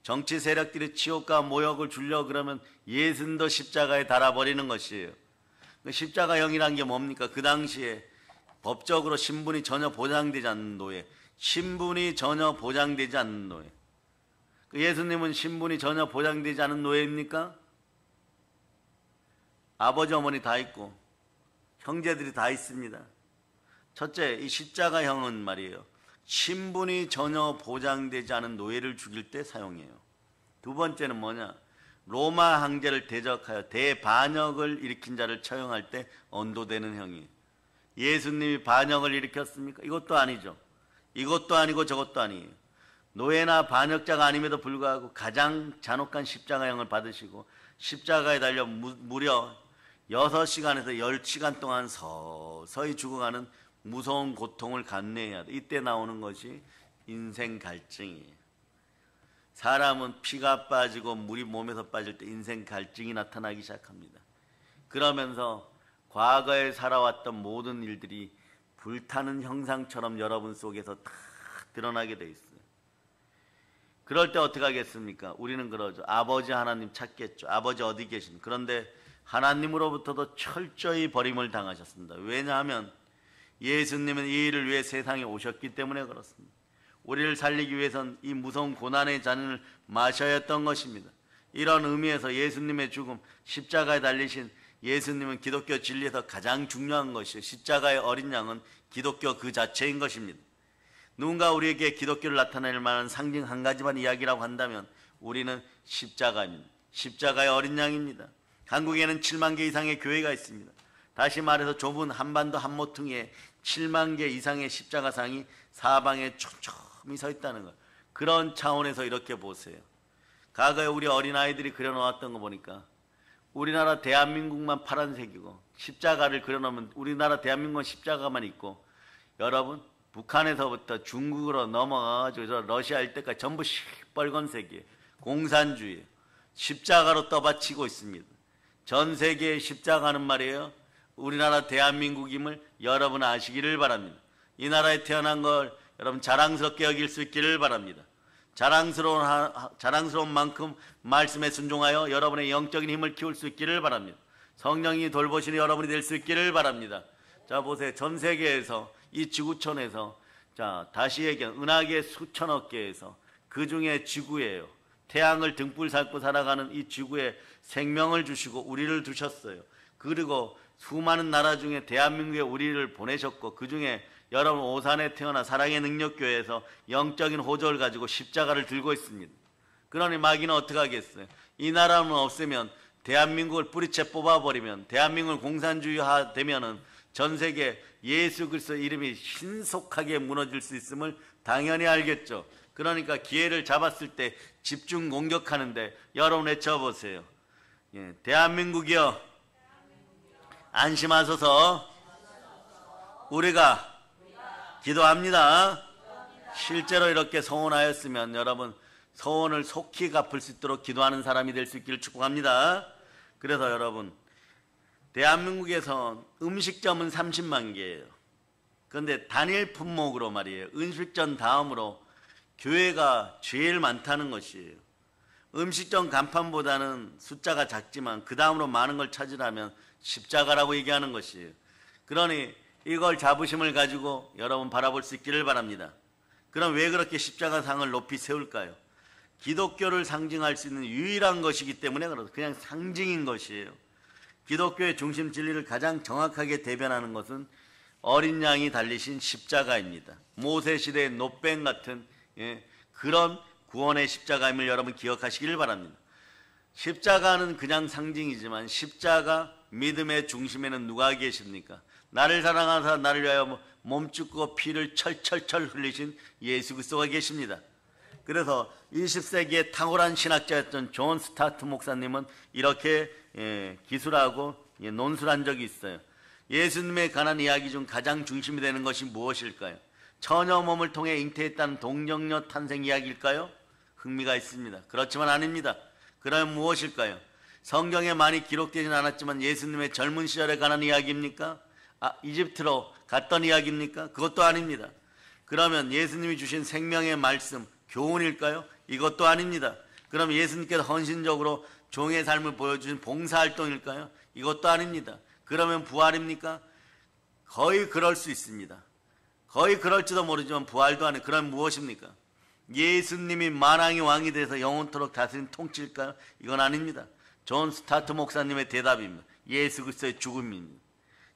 정치 세력들이 치욕과 모욕을 주려고 그러면 예수님도 십자가에 달아버리는 것이에요. 십자가형이란 게 뭡니까? 그 당시에 법적으로 신분이 전혀 보장되지 않는 노예, 신분이 전혀 보장되지 않는 노예. 예수님은 신분이 전혀 보장되지 않은 노예입니까? 아버지 어머니 다 있고 형제들이 다 있습니다. 첫째, 이 십자가형은 말이에요, 신분이 전혀 보장되지 않은 노예를 죽일 때 사용해요. 두 번째는 뭐냐? 로마 황제를 대적하여 대반역을 일으킨 자를 처형할 때 언도되는 형이에요. 예수님이 반역을 일으켰습니까? 이것도 아니죠. 이것도 아니고 저것도 아니에요. 노예나 반역자가 아님에도 불구하고 가장 잔혹한 십자가형을 받으시고 십자가에 달려 무려 6시간에서 10시간 동안 서서히 죽어가는 무서운 고통을 감내해야 돼. 이때 나오는 것이 인생 갈증이에요. 사람은 피가 빠지고 물이 몸에서 빠질 때 인생 갈증이 나타나기 시작합니다. 그러면서 과거에 살아왔던 모든 일들이 불타는 형상처럼 여러분 속에서 다 드러나게 돼 있어요. 그럴 때 어떻게 하겠습니까? 우리는 그러죠. 아버지 하나님 찾겠죠. 아버지 어디 계신? 그런데 하나님으로부터도 철저히 버림을 당하셨습니다. 왜냐하면 예수님은 이 일을 위해 세상에 오셨기 때문에 그렇습니다. 우리를 살리기 위해선 이 무서운 고난의 잔을 마셔야 했던 것입니다. 이런 의미에서 예수님의 죽음, 십자가에 달리신 예수님은 기독교 진리에서 가장 중요한 것이에요. 십자가의 어린 양은 기독교 그 자체인 것입니다. 누군가 우리에게 기독교를 나타낼 만한 상징 한 가지만 이야기라고 한다면 우리는 십자가입니다. 십자가의 어린 양입니다. 한국에는 7만 개 이상의 교회가 있습니다. 다시 말해서 좁은 한반도 한 모퉁이에 7만 개 이상의 십자가상이 사방에 촘촘히 서 있다는 것. 그런 차원에서 이렇게 보세요. 과거에 우리 어린아이들이 그려놓았던 거 보니까 우리나라 대한민국만 파란색이고 십자가를 그려놓으면 우리나라 대한민국은 십자가만 있고, 여러분 북한에서부터 중국으로 넘어가가지고 러시아 일대까지 전부 시뻘건색이에요. 공산주의, 십자가로 떠받치고 있습니다. 전 세계의 십자가는 말이에요, 우리나라 대한민국임을 여러분 아시기를 바랍니다. 이 나라에 태어난 걸 여러분 자랑스럽게 여길 수 있기를 바랍니다. 자랑스러운 만큼 말씀에 순종하여 여러분의 영적인 힘을 키울 수 있기를 바랍니다. 성령이 돌보시는 여러분이 될 수 있기를 바랍니다. 자, 보세요. 전 세계에서 이 지구촌에서, 자, 다시 얘기한 은하계 수천억 개에서 그 중에 지구예요. 태양을 등불 삼고 살아가는 이 지구에 생명을 주시고 우리를 두셨어요. 그리고 수많은 나라 중에 대한민국에 우리를 보내셨고, 그 중에 여러분 오산에 태어나 사랑의 능력교회에서 영적인 호조를 가지고 십자가를 들고 있습니다. 그러니 마귀는 어떻게 하겠어요? 이 나라는 없으면, 대한민국을 뿌리채 뽑아버리면, 대한민국을 공산주의화 되면은 전 세계 예수 그리스도 이름이 신속하게 무너질 수 있음을 당연히 알겠죠. 그러니까 기회를 잡았을 때 집중 공격하는데 여러분 외쳐보세요. 예, 대한민국이여 안심하소서. 우리가 기도합니다. 실제로 이렇게 소원하였으면 여러분 소원을 속히 갚을 수 있도록 기도하는 사람이 될 수 있기를 축복합니다. 그래서 여러분, 대한민국에서 음식점은 30만 개예요. 그런데 단일 품목으로 말이에요, 음식점 다음으로 교회가 제일 많다는 것이에요. 음식점 간판보다는 숫자가 작지만 그 다음으로 많은 걸 찾으라면 십자가라고 얘기하는 것이에요. 그러니 이걸 자부심을 가지고 여러분 바라볼 수 있기를 바랍니다. 그럼 왜 그렇게 십자가상을 높이 세울까요? 기독교를 상징할 수 있는 유일한 것이기 때문에 그냥 상징인 것이에요. 기독교의 중심 진리를 가장 정확하게 대변하는 것은 어린 양이 달리신 십자가입니다. 모세시대의 노뱀 같은 그런 구원의 십자가임을 여러분 기억하시길 바랍니다. 십자가는 그냥 상징이지만 십자가 믿음의 중심에는 누가 계십니까? 나를 사랑하사 나를 위하여 몸죽고 피를 철철철 흘리신 예수 그리스도가 계십니다. 그래서 20세기의 탁월한 신학자였던 존 스타트 목사님은 이렇게 기술하고 논술한 적이 있어요. 예수님에 관한 이야기 중 가장 중심이 되는 것이 무엇일까요? 처녀 몸을 통해 잉태했다는 동정녀 탄생 이야기일까요? 흥미가 있습니다. 그렇지만 아닙니다. 그러면 무엇일까요? 성경에 많이 기록되진 않았지만 예수님의 젊은 시절에 관한 이야기입니까? 이집트로 갔던 이야기입니까? 그것도 아닙니다. 그러면 예수님이 주신 생명의 말씀, 교훈일까요? 이것도 아닙니다. 그럼 예수님께서 헌신적으로 종의 삶을 보여주신 봉사활동일까요? 이것도 아닙니다. 그러면 부활입니까? 거의 그럴 수 있습니다. 거의 그럴지도 모르지만 부활도 아니에요. 그럼 무엇입니까? 예수님이 만왕의 왕이 돼서 영원토록 다스린 통치일까요? 이건 아닙니다. 존 스타트 목사님의 대답입니다. 예수 그리스도의 죽음입니다.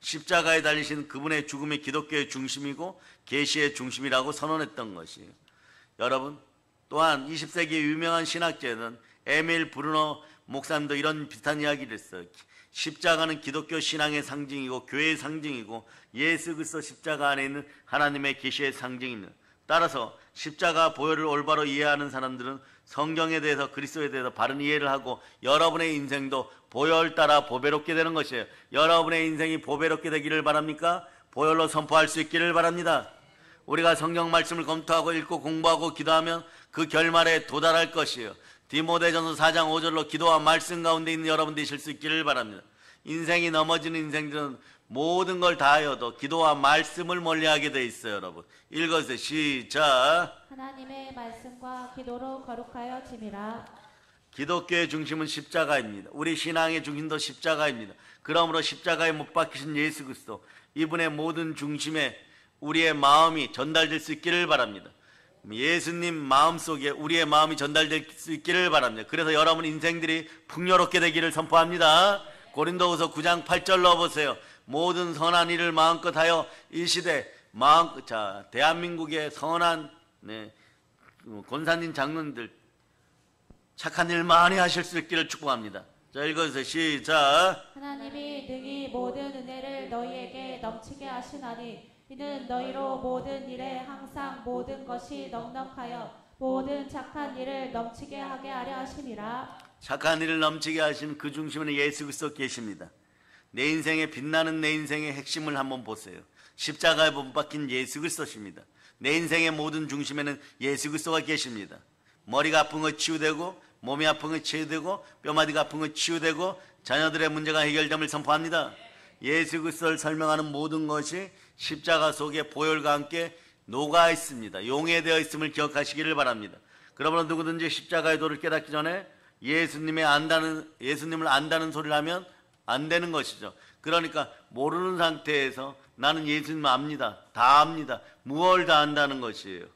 십자가에 달리신 그분의 죽음이 기독교의 중심이고 계시의 중심이라고 선언했던 것이에요. 여러분, 또한 20세기의 유명한 신학자는 에밀 브루너 목사님도 이런 비슷한 이야기를 했어요. 십자가는 기독교 신앙의 상징이고 교회의 상징이고 예수 그리스도 십자가 안에 있는 하나님의 계시의 상징입니다. 따라서 십자가 보혈을 올바로 이해하는 사람들은 성경에 대해서, 그리스도에 대해서 바른 이해를 하고 여러분의 인생도 보혈 따라 보배롭게 되는 것이에요. 여러분의 인생이 보배롭게 되기를 바랍니까? 보혈로 선포할 수 있기를 바랍니다. 우리가 성경 말씀을 검토하고 읽고 공부하고 기도하면 그 결말에 도달할 것이에요. 디모데전서 4장 5절로 기도와 말씀 가운데 있는 여러분 되실 수 있기를 바랍니다. 인생이 넘어지는 인생들은 모든 걸 다하여도 기도와 말씀을 멀리하게 돼 있어요. 여러분 읽어주세요. 시작. 하나님의 말씀과 기도로 거룩하여 짐이라. 기독교의 중심은 십자가입니다. 우리 신앙의 중심도 십자가입니다. 그러므로 십자가에 못 박히신 예수 그리스도, 이분의 모든 중심에 우리의 마음이 전달될 수 있기를 바랍니다. 예수님 마음속에 우리의 마음이 전달될 수 있기를 바랍니다. 그래서 여러분 인생들이 풍요롭게 되기를 선포합니다. 고린도후서 9장 8절 넣어보세요. 모든 선한 일을 마음껏 하여 이 시대 대한민국의 선한 권사님 장로님들 착한 일 많이 하실 수 있기를 축복합니다. 자, 읽어주세요. 시작. 하나님이 능히 모든 은혜를 너희에게 넘치게 하시나니 이는 너희로 모든 일에 항상 모든 것이 넉넉하여 모든 착한 일을 넘치게 하게 하려 하심이라. 착한 일을 넘치게 하시는 그 중심에는 예수 그리스도 계십니다. 내 인생에 빛나는 내 인생의 핵심을 한번 보세요. 십자가에 못 박힌 예수 그리스도십니다. 내 인생의 모든 중심에는 예수 그리스도가 계십니다. 머리가 아픈 거 치유되고, 몸이 아픈 거 치유되고, 뼈마디가 아픈 거 치유되고, 자녀들의 문제가 해결됨을 선포합니다. 예수 그리스도를 설명하는 모든 것이 십자가 속에 보혈과 함께 녹아 있습니다. 용해되어 있음을 기억하시기를 바랍니다. 그러므로 누구든지 십자가의 도를 깨닫기 전에 예수님을 안다는 소리를 하면 안 되는 것이죠. 그러니까 모르는 상태에서 나는 예수님 압니다. 다 압니다. 무엇을 다 안다는 것이에요.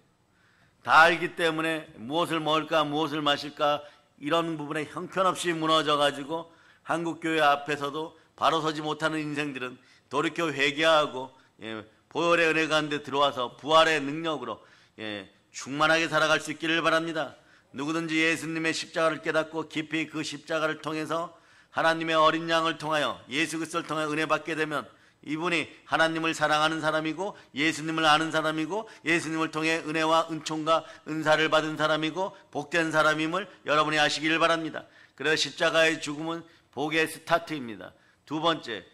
다 알기 때문에 무엇을 먹을까, 무엇을 마실까 이런 부분에 형편없이 무너져가지고 한국교회 앞에서도 바로 서지 못하는 인생들은 돌이켜 회개하고 보혈의 은혜 가운데 들어와서 부활의 능력으로 충만하게 살아갈 수 있기를 바랍니다. 누구든지 예수님의 십자가를 깨닫고 깊이 그 십자가를 통해서 하나님의 어린 양을 통하여 예수 그리스도를 통해 은혜 받게 되면 이분이 하나님을 사랑하는 사람이고 예수님을 아는 사람이고 예수님을 통해 은혜와 은총과 은사를 받은 사람이고 복된 사람임을 여러분이 아시기를 바랍니다. 그래서 십자가의 죽음은 복의 스타트입니다. 두 번째,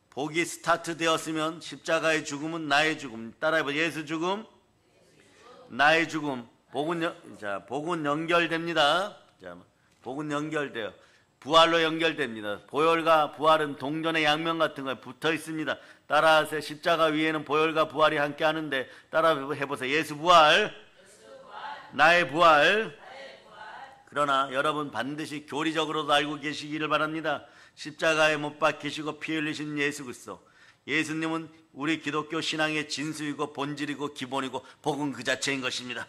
복이 스타트 되었으면 십자가의 죽음은 나의 죽음. 따라해봐. 예수 죽음, 나의 죽음. 복은 연결됩니다. 복은 연결돼요. 부활로 연결됩니다. 보혈과 부활은 동전의 양면 같은 거에 붙어 있습니다. 따라하세요. 십자가 위에는 보혈과 부활이 함께 하는데 따라해보세요. 예수 부활, 나의 부활. 그러나 여러분 반드시 교리적으로도 알고 계시기를 바랍니다. 십자가에 못 박히시고 피 흘리신 예수 그리스도, 예수님은 우리 기독교 신앙의 진수이고 본질이고 기본이고 복은 그 자체인 것입니다.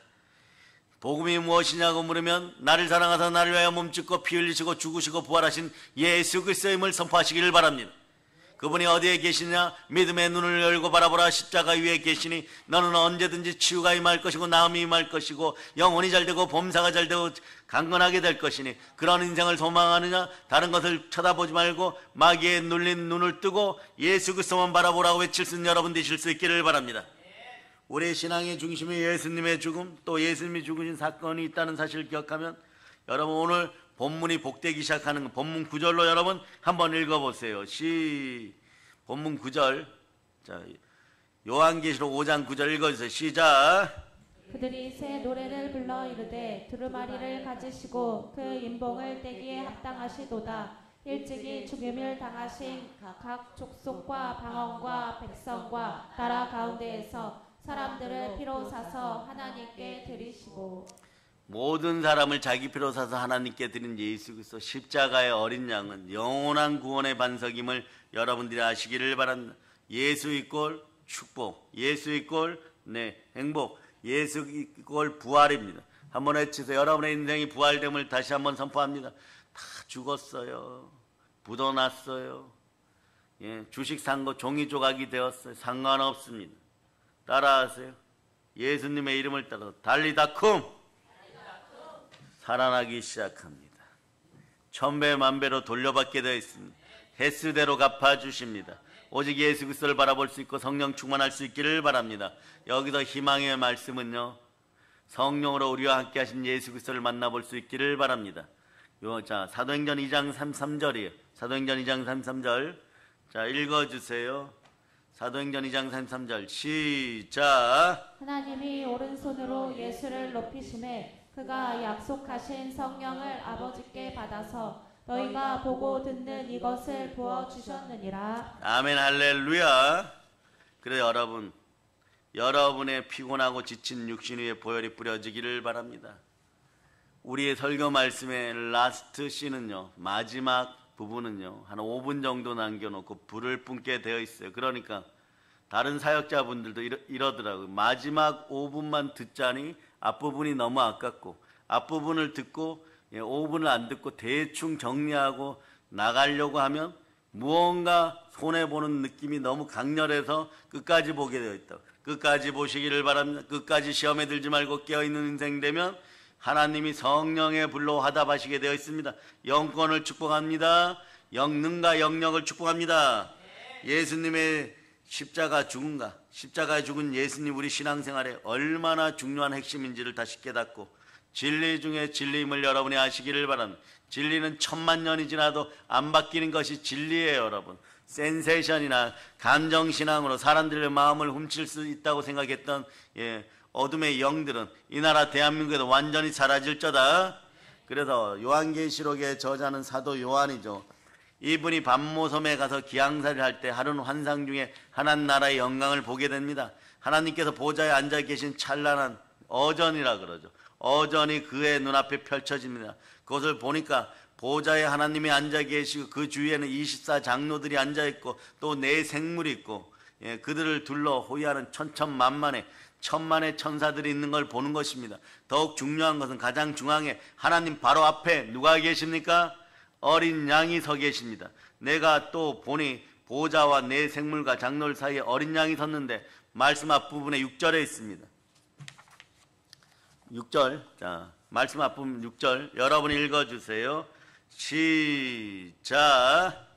복음이 무엇이냐고 물으면 나를 사랑하사 나를 위하여 몸짓고 피 흘리시고 죽으시고 부활하신 예수 그리스도임을 선포하시기를 바랍니다. 그분이 어디에 계시냐? 믿음의 눈을 열고 바라보라. 십자가 위에 계시니 너는 언제든지 치유가 임할 것이고 나음이 임할 것이고 영혼이 잘되고 범사가 잘되고 강건하게 될 것이니 그런 인생을 소망하느냐? 다른 것을 쳐다보지 말고 마귀에 눌린 눈을 뜨고 예수 그리스도만 바라보라고 외칠 수 있는 여러분 되실 수 있기를 바랍니다. 우리의 신앙의 중심이 예수님의 죽음, 또 예수님이 죽으신 사건이 있다는 사실을 기억하면 여러분 오늘 본문이 복되기 시작하는 본문 9절로 여러분 한번 읽어보세요. 본문 9절. 자, 요한계시록 5장 9절 읽어주세요. 시작. 그들이 새 노래를 불러 이르되 두루마리를 가지시고 그 인봉을 떼기에 합당하시도다. 일찍이 죽임을 당하신 각 족속과 방언과 백성과 나라 가운데에서 사람들을 피로 사서 하나님께 드리시고. 모든 사람을 자기 피로 사서 하나님께 드린 예수 그리스도 십자가의 어린 양은 영원한 구원의 반석임을 여러분들이 아시기를 바랍니다. 예수 이꼴 축복, 예수 이꼴 행복, 예수 이꼴 부활입니다. 한번 외치세요. 여러분의 인생이 부활됨을 다시 한번 선포합니다. 다 죽었어요. 묻어놨어요. 주식 산 거 종이 조각이 되었어요. 상관없습니다. 따라하세요. 예수님의 이름을 따라서 달리다쿰 살아나기 시작합니다. 천배 만배로 돌려받게 되어 있습니다. 횟수대로 갚아주십니다. 오직 예수 그리스도를 바라볼 수 있고 성령 충만할 수 있기를 바랍니다. 여기서 희망의 말씀은요, 성령으로 우리와 함께 하신 예수 그리스도를 만나볼 수 있기를 바랍니다. 자, 사도행전 2장 33절이에요. 사도행전 2장 33절. 자, 읽어주세요. 사도행전 2장 33절 시작. 하나님이 오른손으로 예수를 높이심에 그가 약속하신 성령을 아버지께 받아서 너희가 보고 듣는 이것을 부어주셨느니라. 아멘 할렐루야. 그래 여러분, 여러분의 피곤하고 지친 육신 위에 보혈이 뿌려지기를 바랍니다. 우리의 설교 말씀의 라스트 씬은요, 마지막 부분은요 한 5분 정도 남겨놓고 불을 뿜게 되어 있어요. 그러니까 다른 사역자분들도 이러더라고요. 마지막 5분만 듣자니 앞부분이 너무 아깝고 앞부분을 듣고 5분을 안 듣고 대충 정리하고 나가려고 하면 무언가 손해보는 느낌이 너무 강렬해서 끝까지 보게 되어 있다. 끝까지 보시기를 바랍니다. 끝까지 시험에 들지 말고 깨어있는 인생 되면 하나님이 성령의 불로 화답하시게 되어 있습니다. 영권을 축복합니다. 영능과 영력을 축복합니다. 예수님의 십자가 죽음과 십자가에 죽은 예수님 우리 신앙생활에 얼마나 중요한 핵심인지를 다시 깨닫고 진리 중에 진리임을 여러분이 아시기를 바랍니다. 진리는 1000만 년이 지나도 안 바뀌는 것이 진리예요, 여러분. 센세이션이나 감정신앙으로 사람들의 마음을 훔칠 수 있다고 생각했던 어둠의 영들은 이 나라 대한민국에도 완전히 사라질 거다. 그래서 요한계시록의 저자는 사도 요한이죠. 이분이 밤모섬에 가서 기항사를 할 때 하루는 환상 중에 하나님 나라의 영광을 보게 됩니다. 하나님께서 보좌에 앉아 계신 찬란한 어전이라 그러죠. 어전이 그의 눈앞에 펼쳐집니다. 그것을 보니까 보좌에 하나님이 앉아 계시고 그 주위에는 24장로들이 앉아 있고 또 네 생물이 있고 그들을 둘러 호위하는 천천만만의 천만의 천사들이 있는 걸 보는 것입니다. 더욱 중요한 것은 가장 중앙에 하나님 바로 앞에 누가 계십니까? 어린 양이 서 계십니다. 내가 또 보니 보좌와 네 생물과 장로들 사이에 어린 양이 섰는데 말씀 앞부분에 6절에 있습니다. 6절, 자, 말씀 앞부분 6절 여러분이 읽어주세요. 시작.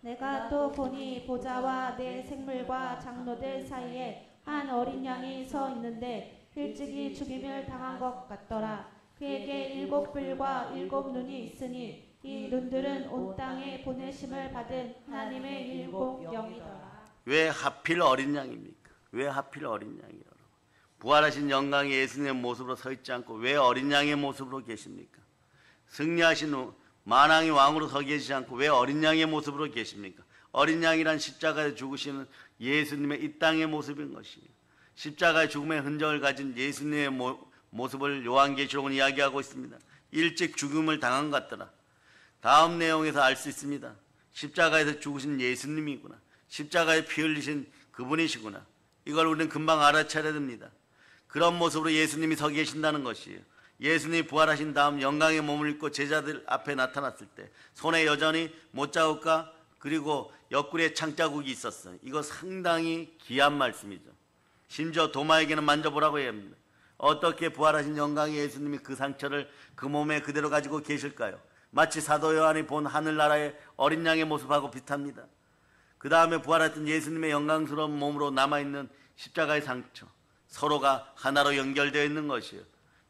내가 또 보니 보좌와 네 생물과 장로들 사이에 한 어린 양이 서 있는데 일찍이 죽임을 당한 것 같더라. 그에게 7뿔과 7눈이 있으니 이 눈들은 온 땅에 보내심을 받은 하나님의 7영이더라. 왜 하필 어린 양입니까? 왜 하필 어린 양이요? 부활하신 영광의 예수님의 모습으로 서 있지 않고 왜 어린 양의 모습으로 계십니까? 승리하신 후 만왕의 왕으로 서 계시지 않고 왜 어린 양의 모습으로 계십니까? 어린 양이란 십자가에 죽으시는 예수님의 이 땅의 모습인 것이에요. 십자가의 죽음의 흔적을 가진 예수님의 모습을 요한계시록은 이야기하고 있습니다. 일찍 죽음을 당한 것 같더라. 다음 내용에서 알 수 있습니다. 십자가에서 죽으신 예수님이구나. 십자가에 피 흘리신 그분이시구나. 이걸 우리는 금방 알아차려야 됩니다. 그런 모습으로 예수님이 서 계신다는 것이에요. 예수님이 부활하신 다음 영광의 몸을 입고 제자들 앞에 나타났을 때 손에 여전히 못자국과 그리고 옆구리에 창자국이 있었어요. 이거 상당히 귀한 말씀이죠. 심지어 도마에게는 만져보라고 해야 합니다. 어떻게 부활하신 영광의 예수님이 그 상처를 그 몸에 그대로 가지고 계실까요? 마치 사도 요한이 본 하늘나라의 어린 양의 모습하고 비슷합니다. 그 다음에 부활했던 예수님의 영광스러운 몸으로 남아있는 십자가의 상처, 서로가 하나로 연결되어 있는 것이에요.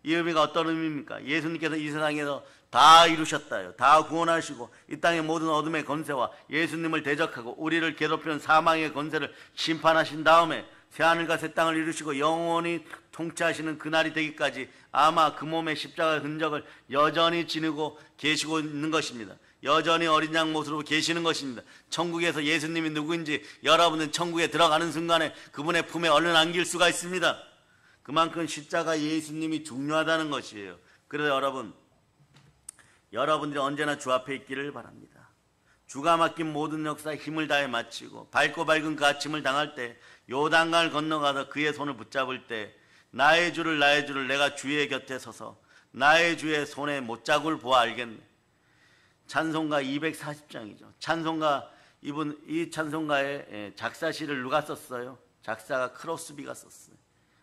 이 의미가 어떤 의미입니까? 예수님께서 이 세상에서 다 이루셨다요. 다 구원하시고 이 땅의 모든 어둠의 권세와 예수님을 대적하고 우리를 괴롭히는 사망의 권세를 심판하신 다음에 새하늘과 새 땅을 이루시고 영원히 통치하시는 그날이 되기까지 아마 그 몸의 십자가의 흔적을 여전히 지니고 계시고 있는 것입니다. 여전히 어린 양 모습으로 계시는 것입니다. 천국에서 예수님이 누구인지 여러분은 천국에 들어가는 순간에 그분의 품에 얼른 안길 수가 있습니다. 그만큼 십자가 예수님이 중요하다는 것이에요. 그래서 여러분들이 언제나 주 앞에 있기를 바랍니다. 주가 맡긴 모든 역사에 힘을 다해 마치고 밝고 밝은 그 아침을 당할 때 요단강을 건너가서 그의 손을 붙잡을 때 나의 주를 내가 주의 곁에 서서 나의 주의 손에 못자국을 보아 알겠네. 찬송가 240장이죠. 찬송가 이 찬송가의 작사시를 누가 썼어요? 작사가 크로스비가 썼어요.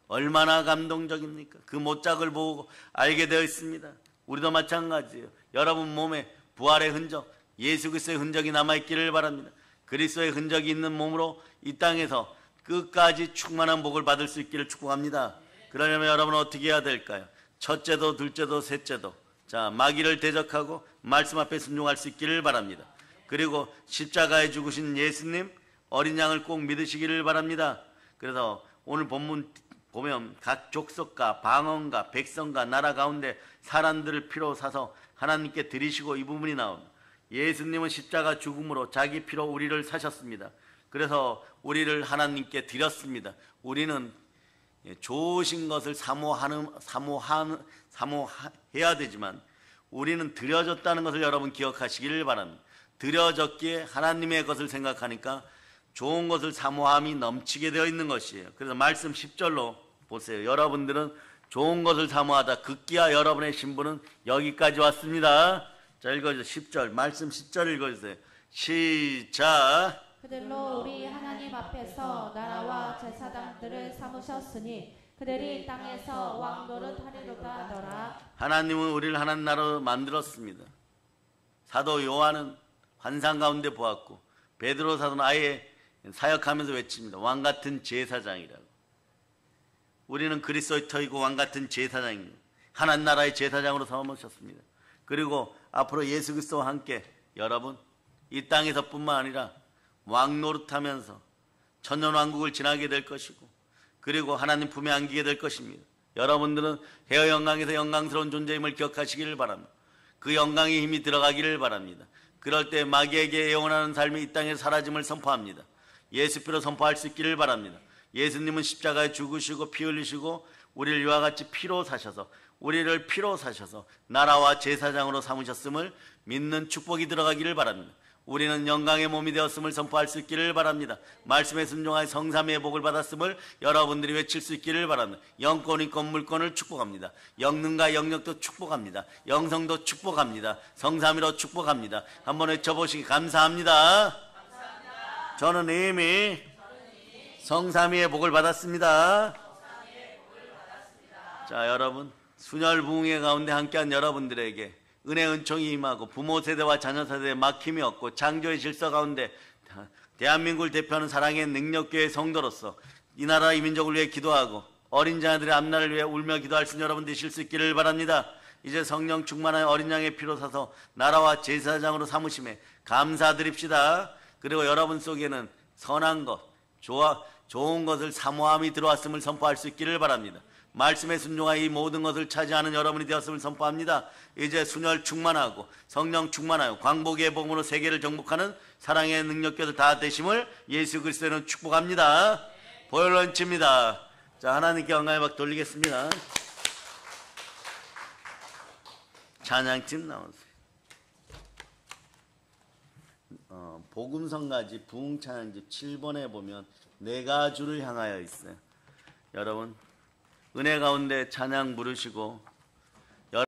얼마나 감동적입니까? 그 못자국을 보고 알게 되어 있습니다. 우리도 마찬가지예요. 여러분 몸에 부활의 흔적, 예수 그리스도의 흔적이 남아있기를 바랍니다. 그리스도의 흔적이 있는 몸으로 이 땅에서 끝까지 충만한 복을 받을 수 있기를 축복합니다. 그러려면 여러분은 어떻게 해야 될까요? 첫째도 둘째도 셋째도 자 마귀를 대적하고 말씀 앞에 순종할 수 있기를 바랍니다. 그리고 십자가에 죽으신 예수님 어린 양을 꼭 믿으시기를 바랍니다. 그래서 오늘 본문 보면 각 족속과 방언과 백성과 나라 가운데 사람들을 피로 사서 하나님께 드리시고 이 부분이 나옵니다. 예수님은 십자가 죽음으로 자기 피로 우리를 사셨습니다. 그래서 우리를 하나님께 드렸습니다. 우리는 좋으신 것을 사모해야 되지만 우리는 드려졌다는 것을 여러분 기억하시기를 바랍니다. 드려졌기에 하나님의 것을 생각하니까 좋은 것을 사모함이 넘치게 되어 있는 것이에요. 그래서 말씀 10절로 보세요. 여러분들은 좋은 것을 사모하다 급기야 여러분의 신분은 여기까지 왔습니다. 자 읽어주세요. 10절 말씀 10절 읽어주세요. 시작. 그들로 우리 하나님 앞에서 나라와 제사장들을 삼으셨으니 그들이 땅에서 왕노릇 하리로다 하더라. 하나님은 우리를 하나님 나라로 만들었습니다. 사도 요한은 환상 가운데 보았고 베드로 사도는 아예 사역하면서 외칩니다. 왕같은 제사장이라고. 우리는 그리스도의 터이고 왕같은 제사장입니다. 하나님 나라의 제사장으로 삼으셨습니다. 그리고 앞으로 예수 그리스도와 함께 여러분 이 땅에서뿐만 아니라 왕노릇하면서 천년왕국을 지나게 될 것이고 그리고 하나님 품에 안기게 될 것입니다. 여러분들은 헤어 영광에서 영광스러운 존재임을 기억하시기를 바랍니다. 그 영광의 힘이 들어가기를 바랍니다. 그럴 때 마귀에게 애원하는 삶이 이 땅에 사라짐을 선포합니다. 예수피로 선포할 수 있기를 바랍니다. 예수님은 십자가에 죽으시고 피 흘리시고 우리를 이와 같이 피로 사셔서 우리를 피로 사셔서 나라와 제사장으로 삼으셨음을 믿는 축복이 들어가기를 바랍니다. 우리는 영광의 몸이 되었음을 선포할 수 있기를 바랍니다. 말씀에 순종하여 성삼위의 복을 받았음을 여러분들이 외칠 수 있기를 바랍니다. 영권, 인권, 물권을 축복합니다. 영능과 영력도 축복합니다. 영성도 축복합니다. 성삼위로 축복합니다. 한번 외쳐보시기 감사합니다. 저는 이미 성삼위의 복을 받았습니다. 자, 여러분 순혈부흥회 가운데 함께한 여러분들에게 은혜 은총이 임하고 부모 세대와 자녀 세대에 막힘이 없고 창조의 질서 가운데 대한민국을 대표하는 사랑의 능력교회 성도로서 이 나라 이 민족을 위해 기도하고 어린 자녀들의 앞날을 위해 울며 기도할 수 있는 여러분 되실 수 있기를 바랍니다. 이제 성령 충만한 어린 양의 피로 사서 나라와 제사장으로 삼으심에 감사드립시다. 그리고 여러분 속에는 선한 것, 좋은 것을 사모함이 들어왔음을 선포할 수 있기를 바랍니다. 말씀에 순종하여 이 모든 것을 차지하는 여러분이 되었음을 선포합니다. 이제 순혈 충만하고 성령 충만하여 광복의 복음으로 세계를 정복하는 사랑의 능력교들 다 되심을 예수 그리스도는 축복합니다. 보혈런치입니다. 자, 하나님께 영광의 박 돌리겠습니다. 찬양팀 나오세요. 복음성가지 부흥찬양집 7번에 보면 내가 주를 향하여 있어요. 여러분 은혜 가운데 찬양 부르시고